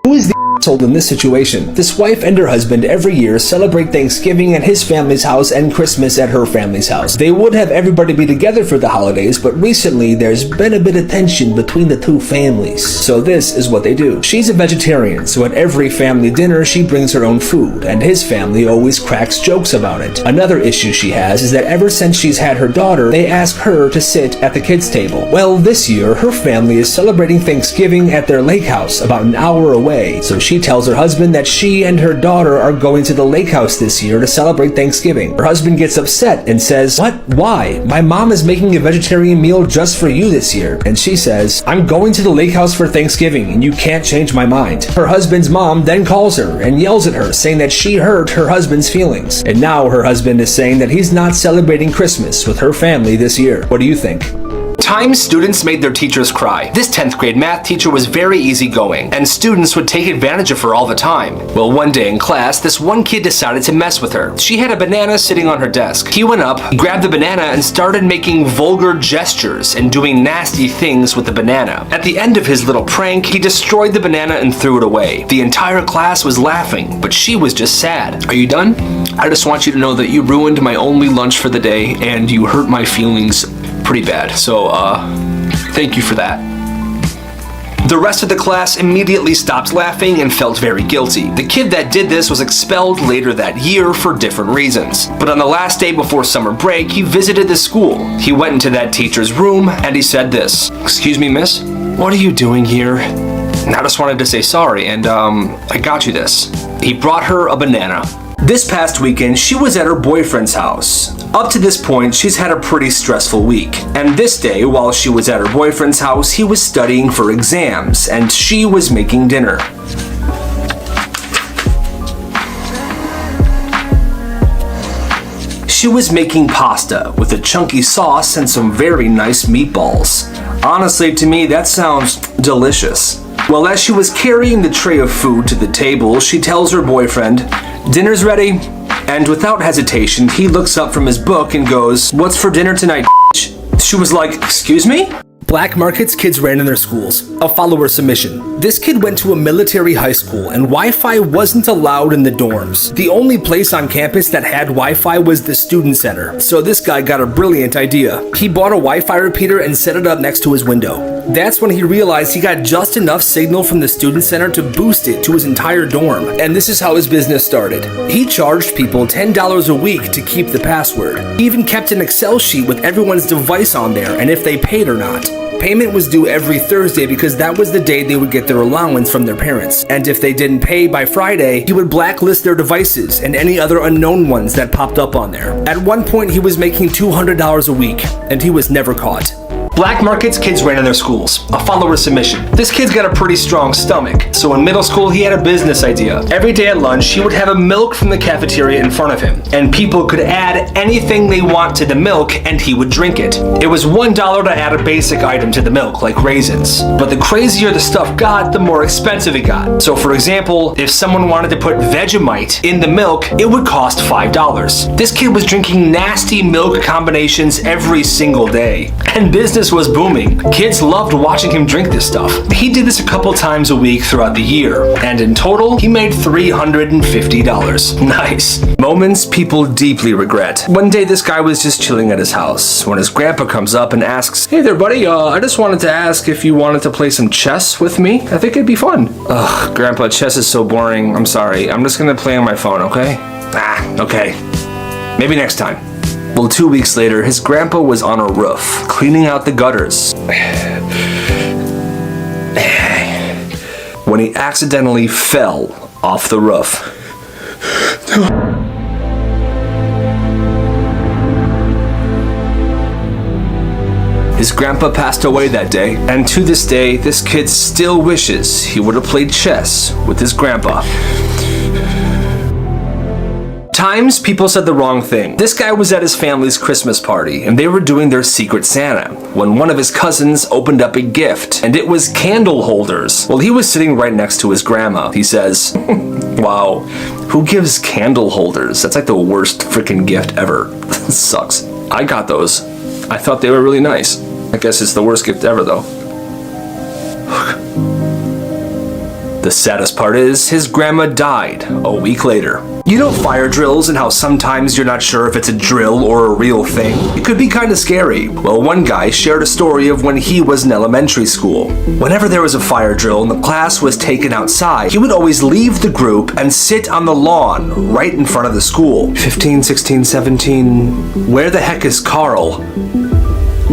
Who is the asshole in this situation? This wife and her husband every year celebrate Thanksgiving at his family's house and Christmas at her family's house. They would have everybody be together for the holidays, but recently there's been a bit of tension between the two families. So this is what they do. She's a vegetarian, so at every family dinner she brings her own food, and his family always cracks jokes about it. Another issue she has is that ever since she's had her daughter, they ask her to sit at the kids' table. Well, this year her family is celebrating Thanksgiving at their lake house about an hour away, so she tells her husband that she and her daughter are going to the lake house this year to celebrate Thanksgiving. Her husband gets upset and says, "What? Why? My mom is making a vegetarian meal just for you this year." And she says, "I'm going to the lake house for Thanksgiving and you can't change my mind." Her husband's mom then calls her and yells at her, saying that she hurt her husband's feelings. And now her husband is saying that he's not celebrating Christmas with her family this year. What do you think? Times students made their teachers cry. This 10th grade math teacher was very easygoing, and students would take advantage of her all the time. Well, one day in class, this one kid decided to mess with her. She had a banana sitting on her desk. He went up, grabbed the banana, and started making vulgar gestures and doing nasty things with the banana. At the end of his little prank, he destroyed the banana and threw it away. The entire class was laughing, but she was just sad. Are you done? I just want you to know that you ruined my only lunch for the day, and you hurt my feelings pretty bad, so thank you for that. The rest of the class immediately stopped laughing and felt very guilty. The kid that did this was expelled later that year for different reasons. But on the last day before summer break, he visited the school. He went into that teacher's room and he said this, "Excuse me, miss, what are you doing here?" And I just wanted to say sorry, and I got you this. He brought her a banana. This past weekend, she was at her boyfriend's house. Up to this point, she's had a pretty stressful week. And this day, while she was at her boyfriend's house, he was studying for exams, and she was making dinner. She was making pasta with a chunky sauce and some very nice meatballs. Honestly, to me, that sounds delicious. Well, as she was carrying the tray of food to the table, she tells her boyfriend, "Dinner's ready." And without hesitation, he looks up from his book and goes, "What's for dinner tonight, bitch?" She was like, "Excuse me?" Black markets kids ran in their schools. A follower submission. This kid went to a military high school and Wi-Fi wasn't allowed in the dorms. The only place on campus that had Wi-Fi was the student center. So this guy got a brilliant idea. He bought a Wi-Fi repeater and set it up next to his window. That's when he realized he got just enough signal from the student center to boost it to his entire dorm. And this is how his business started. He charged people $10 a week to keep the password. He even kept an Excel sheet with everyone's device on there and if they paid or not. Payment was due every Thursday because that was the day they would get their allowance from their parents. And if they didn't pay by Friday, he would blacklist their devices and any other unknown ones that popped up on there. At one point, he was making $200 a week, and he was never caught. Black markets kids ran in their schools. A follower submission. This kid's got a pretty strong stomach, so in middle school he had a business idea. Every day at lunch he would have a milk from the cafeteria in front of him, and people could add anything they want to the milk and he would drink it. It was $1 to add a basic item to the milk, like raisins. But the crazier the stuff got, the more expensive it got. So for example, if someone wanted to put Vegemite in the milk, it would cost $5. This kid was drinking nasty milk combinations every single day, and business was booming. Kids loved watching him drink this stuff. He did this a couple times a week throughout the year, and in total, he made $350. Nice. Moments people deeply regret. One day, this guy was just chilling at his house when his grandpa comes up and asks, "Hey there, buddy, I just wanted to ask if you wanted to play some chess with me. I think it'd be fun." Ugh, Grandpa, chess is so boring. I'm sorry. I'm just gonna play on my phone, okay? Okay. Maybe next time. Well, 2 weeks later, his grandpa was on a roof, cleaning out the gutters, when he accidentally fell off the roof. His grandpa passed away that day, and to this day, this kid still wishes he would have played chess with his grandpa. Times people said the wrong thing. This guy was at his family's Christmas party, and they were doing their Secret Santa, when one of his cousins opened up a gift, and it was candle holders. Well, he was sitting right next to his grandma. He says, wow, who gives candle holders? That's like the worst freaking gift ever. Sucks. I got those. I thought they were really nice. I guess it's the worst gift ever, though. The saddest part is, his grandma died a week later. You know fire drills and how sometimes you're not sure if it's a drill or a real thing? It could be kind of scary. Well, one guy shared a story of when he was in elementary school. Whenever there was a fire drill and the class was taken outside, he would always leave the group and sit on the lawn right in front of the school. 15, 16, 17... Where the heck is Carl?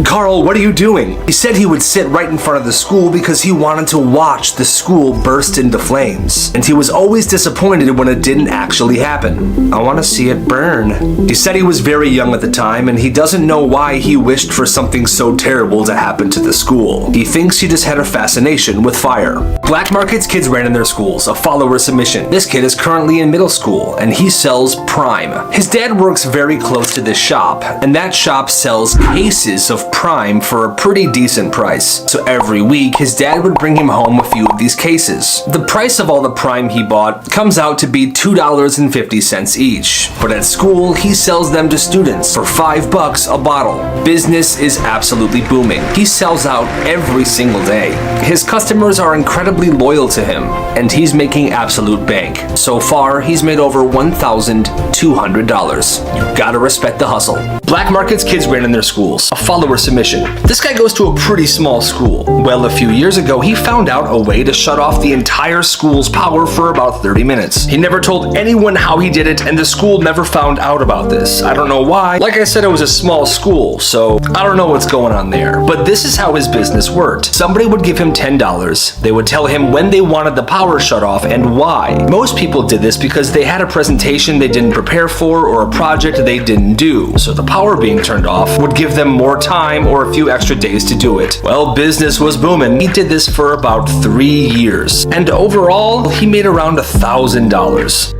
Carl, what are you doing? He said he would sit right in front of the school because he wanted to watch the school burst into flames. And he was always disappointed when it didn't actually happen. I want to see it burn. He said he was very young at the time and he doesn't know why he wished for something so terrible to happen to the school. He thinks he just had a fascination with fire. Black markets kids ran in their schools, a follower submission. This kid is currently in middle school and he sells Prime. His dad works very close to this shop, and that shop sells cases of Prime for a pretty decent price. So every week, his dad would bring him home a few of these cases. The price of all the Prime he bought comes out to be $2.50 each. But at school, he sells them to students for $5 a bottle. Business is absolutely booming. He sells out every single day. His customers are incredibly loyal to him, and he's making absolute bank. So far, he's made over $1,200. You gotta respect the hustle. Black markets kids ran in their schools, a follower submission. This guy goes to a pretty small school. Well, a few years ago, he found out a way to shut off the entire school's power for about 30 minutes. He never told anyone how he did it, and the school never found out about this. I don't know why. Like I said, it was a small school, so I don't know what's going on there. But this is how his business worked. Somebody would give him $10. They would tell him when they wanted the power shut off and why. Most people did this because they had a presentation they didn't prepare for or a project they didn't do. So the power being turned off would give them more time or a few extra days to do it. Well, business was booming. He did this for about 3 years. And overall, he made around $1,000.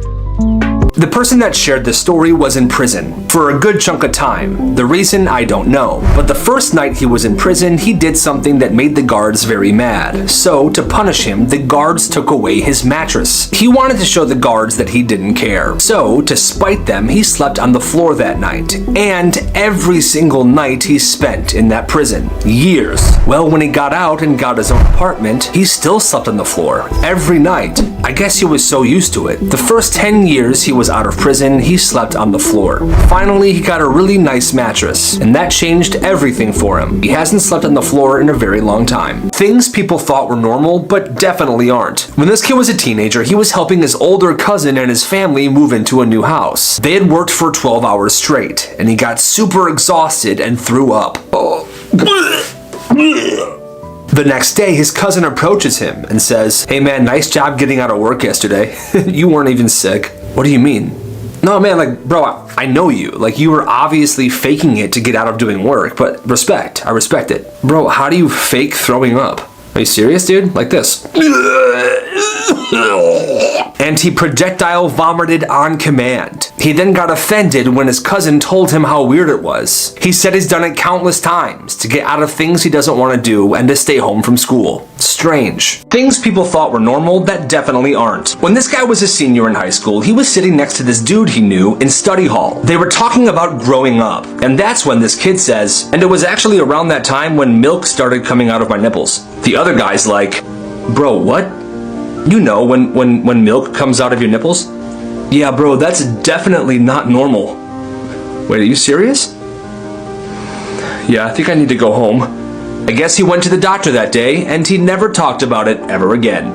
The person that shared this story was in prison for a good chunk of time. The reason, I don't know. But the first night he was in prison, he did something that made the guards very mad. So, to punish him, the guards took away his mattress. He wanted to show the guards that he didn't care. So, to spite them, he slept on the floor that night. And every single night he spent in that prison. Years. Well, when he got out and got his own apartment, he still slept on the floor. Every night. I guess he was so used to it. The first 10 years he was out of prison, he slept on the floor. Finally, he got a really nice mattress, and that changed everything for him. He hasn't slept on the floor in a very long time. Things people thought were normal, but definitely aren't. When this kid was a teenager, he was helping his older cousin and his family move into a new house. They had worked for 12 hours straight, and he got super exhausted and threw up. The next day, his cousin approaches him and says, "Hey man, nice job getting out of work yesterday. You weren't even sick." "What do you mean?" "No man, like, bro, I know you. Like, you were obviously faking it to get out of doing work, but I respect it." "Bro, how do you fake throwing up? Are you serious, dude? Like this." And he projectile vomited on command. He then got offended when his cousin told him how weird it was. He said he's done it countless times to get out of things he doesn't want to do and to stay home from school. Strange. Things people thought were normal that definitely aren't. When this guy was a senior in high school, he was sitting next to this dude he knew in study hall. They were talking about growing up, and that's when this kid says, "And it was actually around that time when milk started coming out of my nipples." The other guy's like, "Bro, what? You know when milk comes out of your nipples?" "Yeah, bro, that's definitely not normal." "Wait, are you serious?" "Yeah, I think I need to go home." I guess he went to the doctor that day, and he never talked about it ever again.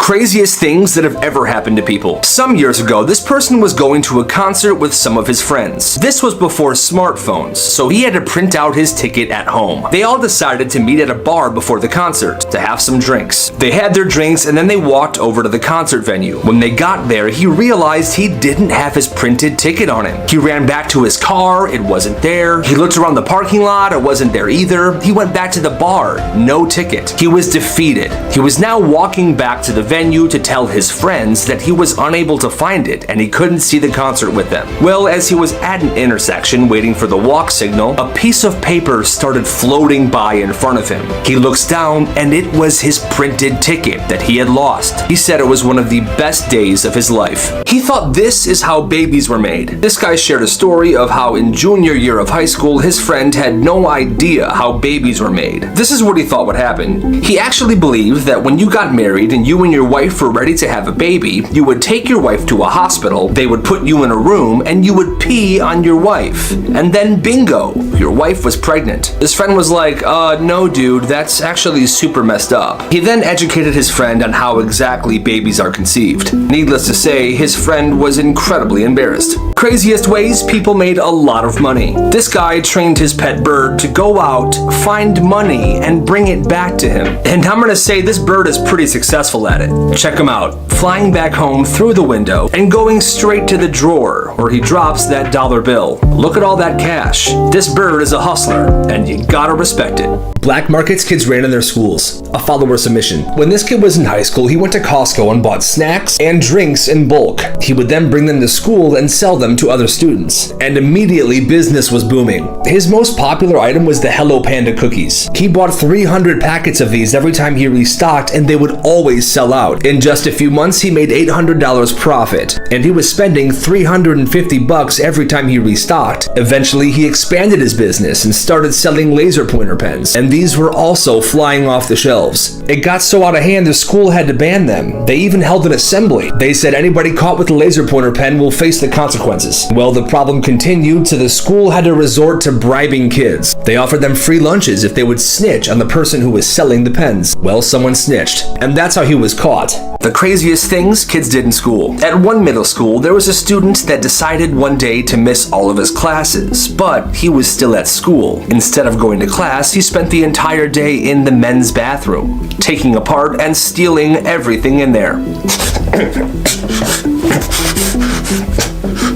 Craziest things that have ever happened to people. Some years ago, this person was going to a concert with some of his friends. This was before smartphones, so he had to print out his ticket at home. They all decided to meet at a bar before the concert to have some drinks. They had their drinks and then they walked over to the concert venue. When they got there, he realized he didn't have his printed ticket on him. He ran back to his car, it wasn't there. He looked around the parking lot, it wasn't there either. He went back to the bar, no ticket. He was defeated. He was now walking back to the venue to tell his friends that he was unable to find it and he couldn't see the concert with them. Well, as he was at an intersection waiting for the walk signal, a piece of paper started floating by in front of him. He looks down and it was his printed ticket that he had lost. He said it was one of the best days of his life. He thought this is how babies were made. This guy shared a story of how in junior year of high school, his friend had no idea how babies were made. This is what he thought would happen. He actually believed that when you got married and you and your wife were ready to have a baby, you would take your wife to a hospital, they would put you in a room, and you would pee on your wife. And then bingo, your wife was pregnant. His friend was like, no dude, that's actually super messed up. He then educated his friend on how exactly babies are conceived. Needless to say, his friend was incredibly embarrassed. Craziest ways people made a lot of money. This guy trained his pet bird to go out, find money, and bring it back to him. And I'm gonna say this bird is pretty successful at it. Check him out, flying back home through the window and going straight to the drawer where he drops that dollar bill. Look at all that cash. This bird is a hustler, and you gotta respect it. Black markets kids ran in their schools. A follower submission. When this kid was in high school, he went to Costco and bought snacks and drinks in bulk. He would then bring them to school and sell them to other students. And immediately business was booming. His most popular item was the Hello Panda cookies. He bought 300 packets of these every time he restocked, and they would always sell out. In just a few months, he made $800 profit, and he was spending $350 every time he restocked. Eventually, he expanded his business and started selling laser pointer pens, and these were also flying off the shelves. It got so out of hand, the school had to ban them. They even held an assembly. They said anybody caught with a laser pointer pen will face the consequences. Well, the problem continued, so the school had to resort to bribing kids. They offered them free lunches if they would snitch on the person who was selling the pens. Well, someone snitched, and that's how he was caught. The craziest things kids did in school. At one middle school, there was a student that decided one day to miss all of his classes, but he was still at school. Instead of going to class, he spent the entire day in the men's bathroom, taking apart and stealing everything in there.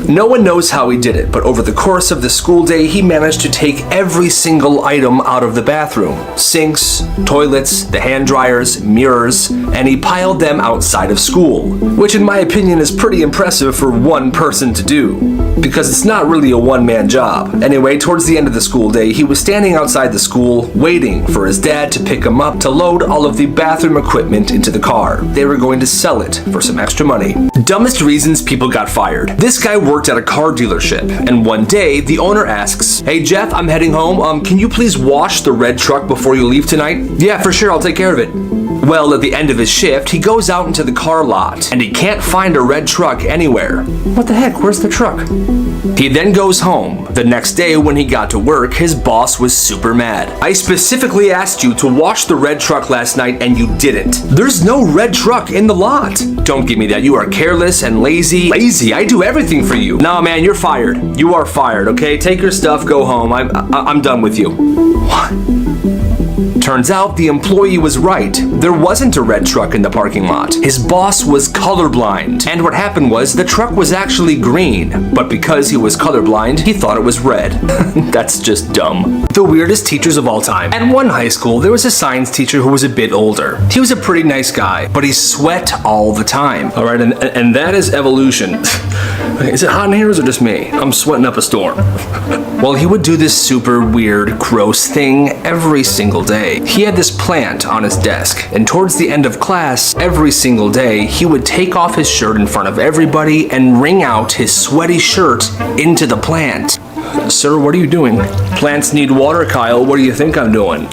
No one knows how he did it, but over the course of the school day, he managed to take every single item out of the bathroom. Sinks, toilets, the hand dryers, mirrors, and he piled them outside of school. Which in my opinion is pretty impressive for one person to do, because it's not really a one-man job. Anyway, towards the end of the school day, he was standing outside the school, waiting for his dad to pick him up to load all of the bathroom equipment into the car. They were going to sell it for some extra money. Dumbest reasons people got fired. This guy worked at a car dealership, and one day the owner asks, "Hey Jeff, I'm heading home. Can you please wash the red truck before you leave tonight?" "Yeah, for sure, I'll take care of it." Well, at the end of his shift, he goes out into the car lot, and he can't find a red truck anywhere. What the heck, where's the truck? He then goes home. The next day when he got to work, his boss was super mad. "I specifically asked you to wash the red truck last night and you didn't. There's no red truck in the lot." "Don't give me that. You are careless and lazy." "Lazy? I do everything for you." "Nah, man, you're fired. You are fired, okay? Take your stuff, go home. I'm done with you." What? Turns out the employee was right. There wasn't a red truck in the parking lot. His boss was colorblind. And what happened was the truck was actually green, but because he was colorblind, he thought it was red. That's just dumb. The weirdest teachers of all time. At one high school, there was a science teacher who was a bit older. He was a pretty nice guy, but he sweat all the time. All right, and that is evolution. Is it hot in here or is it just me? I'm sweating up a storm. Well, he would do this super weird, gross thing every single day. He had this plant on his desk, and towards the end of class, every single day, he would take off his shirt in front of everybody and wring out his sweaty shirt into the plant. "Sir, what are you doing?" "Plants need water, Kyle. What do you think I'm doing?"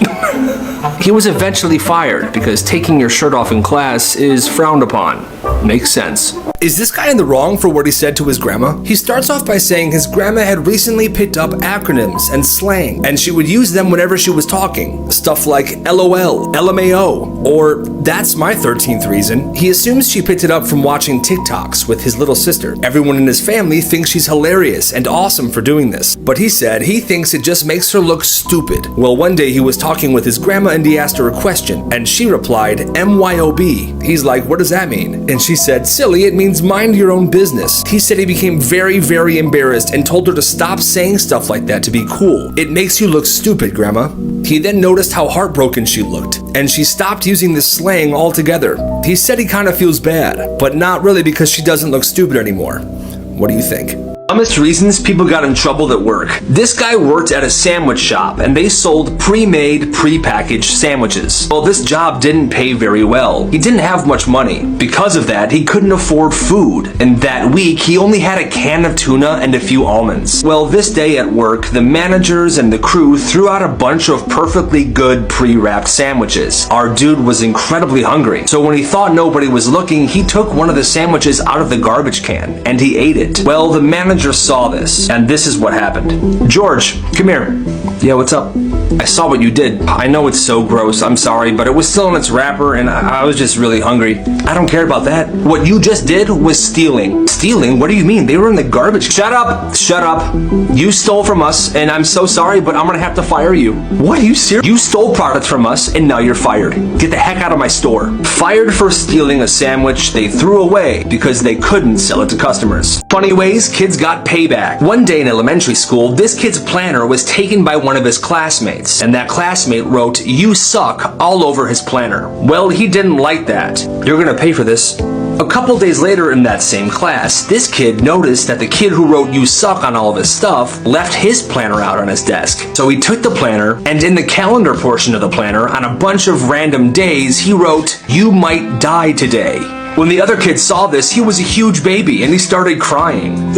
He was eventually fired because taking your shirt off in class is frowned upon. Makes sense. Is this guy in the wrong for what he said to his grandma? He starts off by saying his grandma had recently picked up acronyms and slang, and she would use them whenever she was talking. Stuff like LOL, LMAO, or that's my 13th reason. He assumes she picked it up from watching TikToks with his little sister. Everyone in his family thinks she's hilarious and awesome for doing this, but he said he thinks it just makes her look stupid. Well, one day he was talking with his grandma and he asked her a question, and she replied, MYOB. He's like, what does that mean? And she said, silly, it means mind your own business. He said he became very, very embarrassed and told her to stop saying stuff like that to be cool. It makes you look stupid, Grandma. He then noticed how heartbroken she looked, and she stopped using this slang altogether. He said he kind of feels bad, but not really because she doesn't look stupid anymore. What do you think? Dumbest reasons people got in trouble at work. This guy worked at a sandwich shop and they sold pre-made, pre-packaged sandwiches. Well, this job didn't pay very well. He didn't have much money. Because of that, he couldn't afford food. And that week, he only had a can of tuna and a few almonds. Well, this day at work, the managers and the crew threw out a bunch of perfectly good pre-wrapped sandwiches. Our dude was incredibly hungry. So when he thought nobody was looking, he took one of the sandwiches out of the garbage can and he ate it. Well, the manager saw this, and this is what happened. George, come here. Yeah, what's up? I saw what you did. I know it's so gross, I'm sorry, but it was still in its wrapper and I was just really hungry. I don't care about that. What you just did was stealing. Stealing? What do you mean? They were in the garbage. Shut up! Shut up. You stole from us, and I'm so sorry, but I'm gonna have to fire you. What, are you serious? You stole products from us, and now you're fired. Get the heck out of my store. Fired for stealing a sandwich they threw away because they couldn't sell it to customers. Funny ways kids got payback. One day in elementary school, this kid's planner was taken by one of his classmates, and that classmate wrote, "You suck," all over his planner. Well, he didn't like that. You're gonna pay for this. A couple days later in that same class, this kid noticed that the kid who wrote "You suck" on all of his stuff left his planner out on his desk. So he took the planner, and in the calendar portion of the planner, on a bunch of random days, he wrote, "You might die today." When the other kid saw this, he was a huge baby, and he started crying.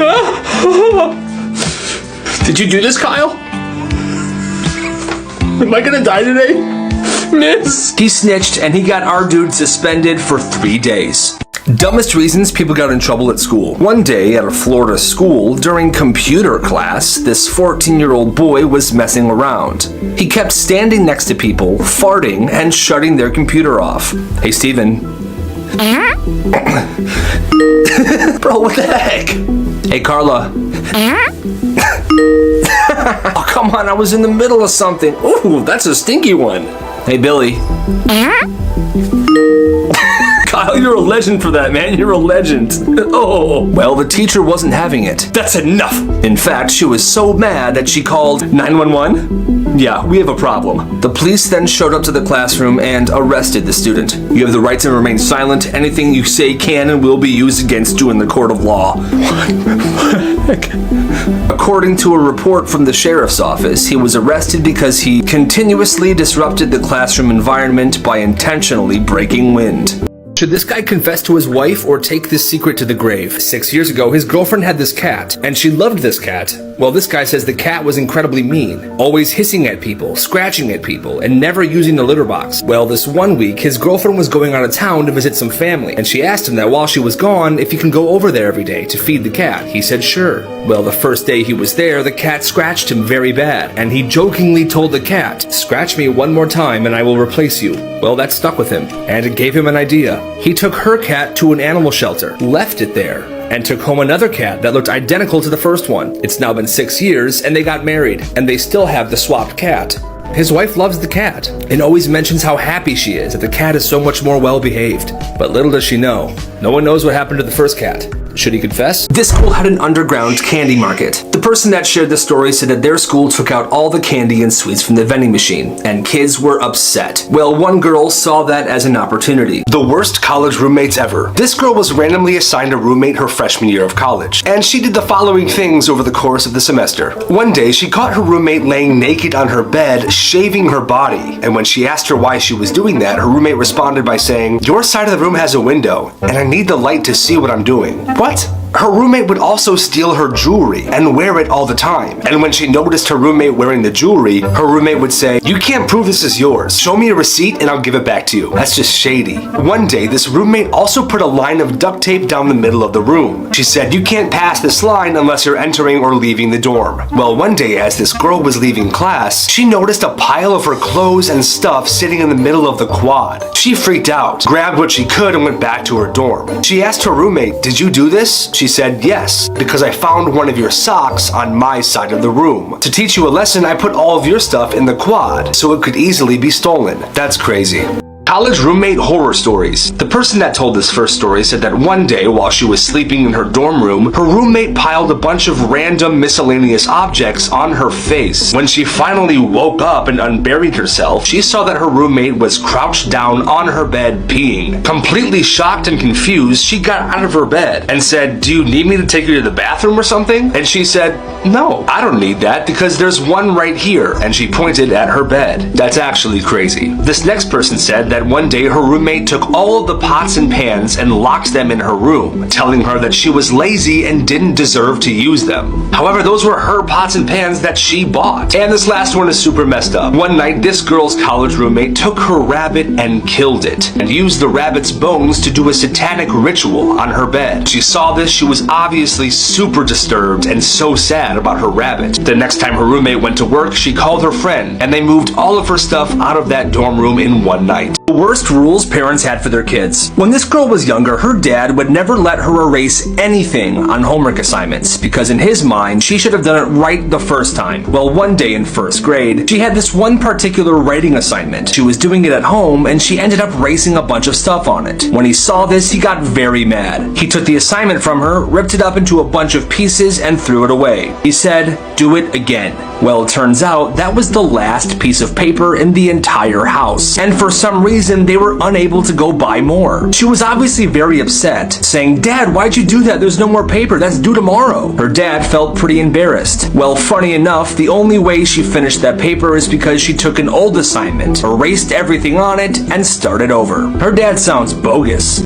Did you do this, Kyle? Am I gonna die today? Miss? He snitched, and he got our dude suspended for 3 days. Dumbest reasons people got in trouble at school. One day at a Florida school, during computer class, this 14-year-old boy was messing around. He kept standing next to people, farting, and shutting their computer off. Hey, Steven. Bro, what the heck? Hey, Carla. Oh, come on, I was in the middle of something. Ooh, that's a stinky one. Hey, Billy. Kyle, you're a legend for that, man. You're a legend. Oh. Well, the teacher wasn't having it. That's enough. In fact, she was so mad that she called 911. Yeah, we have a problem. The police then showed up to the classroom and arrested the student. You have the right to remain silent. Anything you say can and will be used against you in the court of law. What? According to a report from the sheriff's office, he was arrested because he continuously disrupted the classroom environment by intentionally breaking wind. Should this guy confess to his wife or take this secret to the grave? 6 years ago, his girlfriend had this cat, and she loved this cat. Well, this guy says the cat was incredibly mean, always hissing at people, scratching at people, and never using the litter box. Well, this one week, his girlfriend was going out of town to visit some family, and she asked him that while she was gone, if he can go over there every day to feed the cat. He said sure. Well, the first day he was there, the cat scratched him very bad, and he jokingly told the cat, "Scratch me one more time and I will replace you." Well, that stuck with him, and it gave him an idea. He took her cat to an animal shelter, left it there, and took home another cat that looked identical to the first one. It's now been 6 years, and they got married, and they still have the swapped cat. His wife loves the cat, and always mentions how happy she is that the cat is so much more well-behaved. But little does she know, no one knows what happened to the first cat. Should he confess? This school had an underground candy market. The person that shared the story said that their school took out all the candy and sweets from the vending machine, and kids were upset. Well, one girl saw that as an opportunity. The worst college roommates ever. This girl was randomly assigned a roommate her freshman year of college, and she did the following things over the course of the semester. One day, she caught her roommate laying naked on her bed, shaving her body, and when she asked her why she was doing that, her roommate responded by saying, "Your side of the room has a window, and I need the light to see what I'm doing." What? Her roommate would also steal her jewelry and wear it all the time. And when she noticed her roommate wearing the jewelry, her roommate would say, "You can't prove this is yours. Show me a receipt and I'll give it back to you." That's just shady. One day, this roommate also put a line of duct tape down the middle of the room. She said, "You can't pass this line unless you're entering or leaving the dorm." Well, one day as this girl was leaving class, she noticed a pile of her clothes and stuff sitting in the middle of the quad. She freaked out, grabbed what she could and went back to her dorm. She asked her roommate, "Did you do this?" She said, "Yes, because I found one of your socks on my side of the room. To teach you a lesson, I put all of your stuff in the quad so it could easily be stolen." That's crazy. College roommate horror stories. The person that told this first story said that one day while she was sleeping in her dorm room, her roommate piled a bunch of random miscellaneous objects on her face. When she finally woke up and unburied herself, she saw that her roommate was crouched down on her bed peeing. Completely shocked and confused, she got out of her bed and said, "Do you need me to take you to the bathroom or something?" And she said, "No, I don't need that because there's one right here," and she pointed at her bed. That's actually crazy. This next person said that one day her roommate took all of the pots and pans and locked them in her room, telling her that she was lazy and didn't deserve to use them. However, those were her pots and pans that she bought. And this last one is super messed up. One night, this girl's college roommate took her rabbit and killed it, and used the rabbit's bones to do a satanic ritual on her bed. She saw this, she was obviously super disturbed and so sad about her rabbit. The next time her roommate went to work, she called her friend, and they moved all of her stuff out of that dorm room in one night. The worst rules parents had for their kids. When this girl was younger, her dad would never let her erase anything on homework assignments because in his mind, she should have done it right the first time. Well, one day in first grade, she had this one particular writing assignment. She was doing it at home and she ended up erasing a bunch of stuff on it. When he saw this, he got very mad. He took the assignment from her, ripped it up into a bunch of pieces and threw it away. He said, "Do it again." Well, it turns out that was the last piece of paper in the entire house. And for some reason, they were unable to go buy more. She was obviously very upset, saying, "Dad, why'd you do that? There's no more paper. That's due tomorrow." Her dad felt pretty embarrassed. Well, funny enough, the only way she finished that paper is because she took an old assignment, erased everything on it, and started over. Her dad sounds bogus.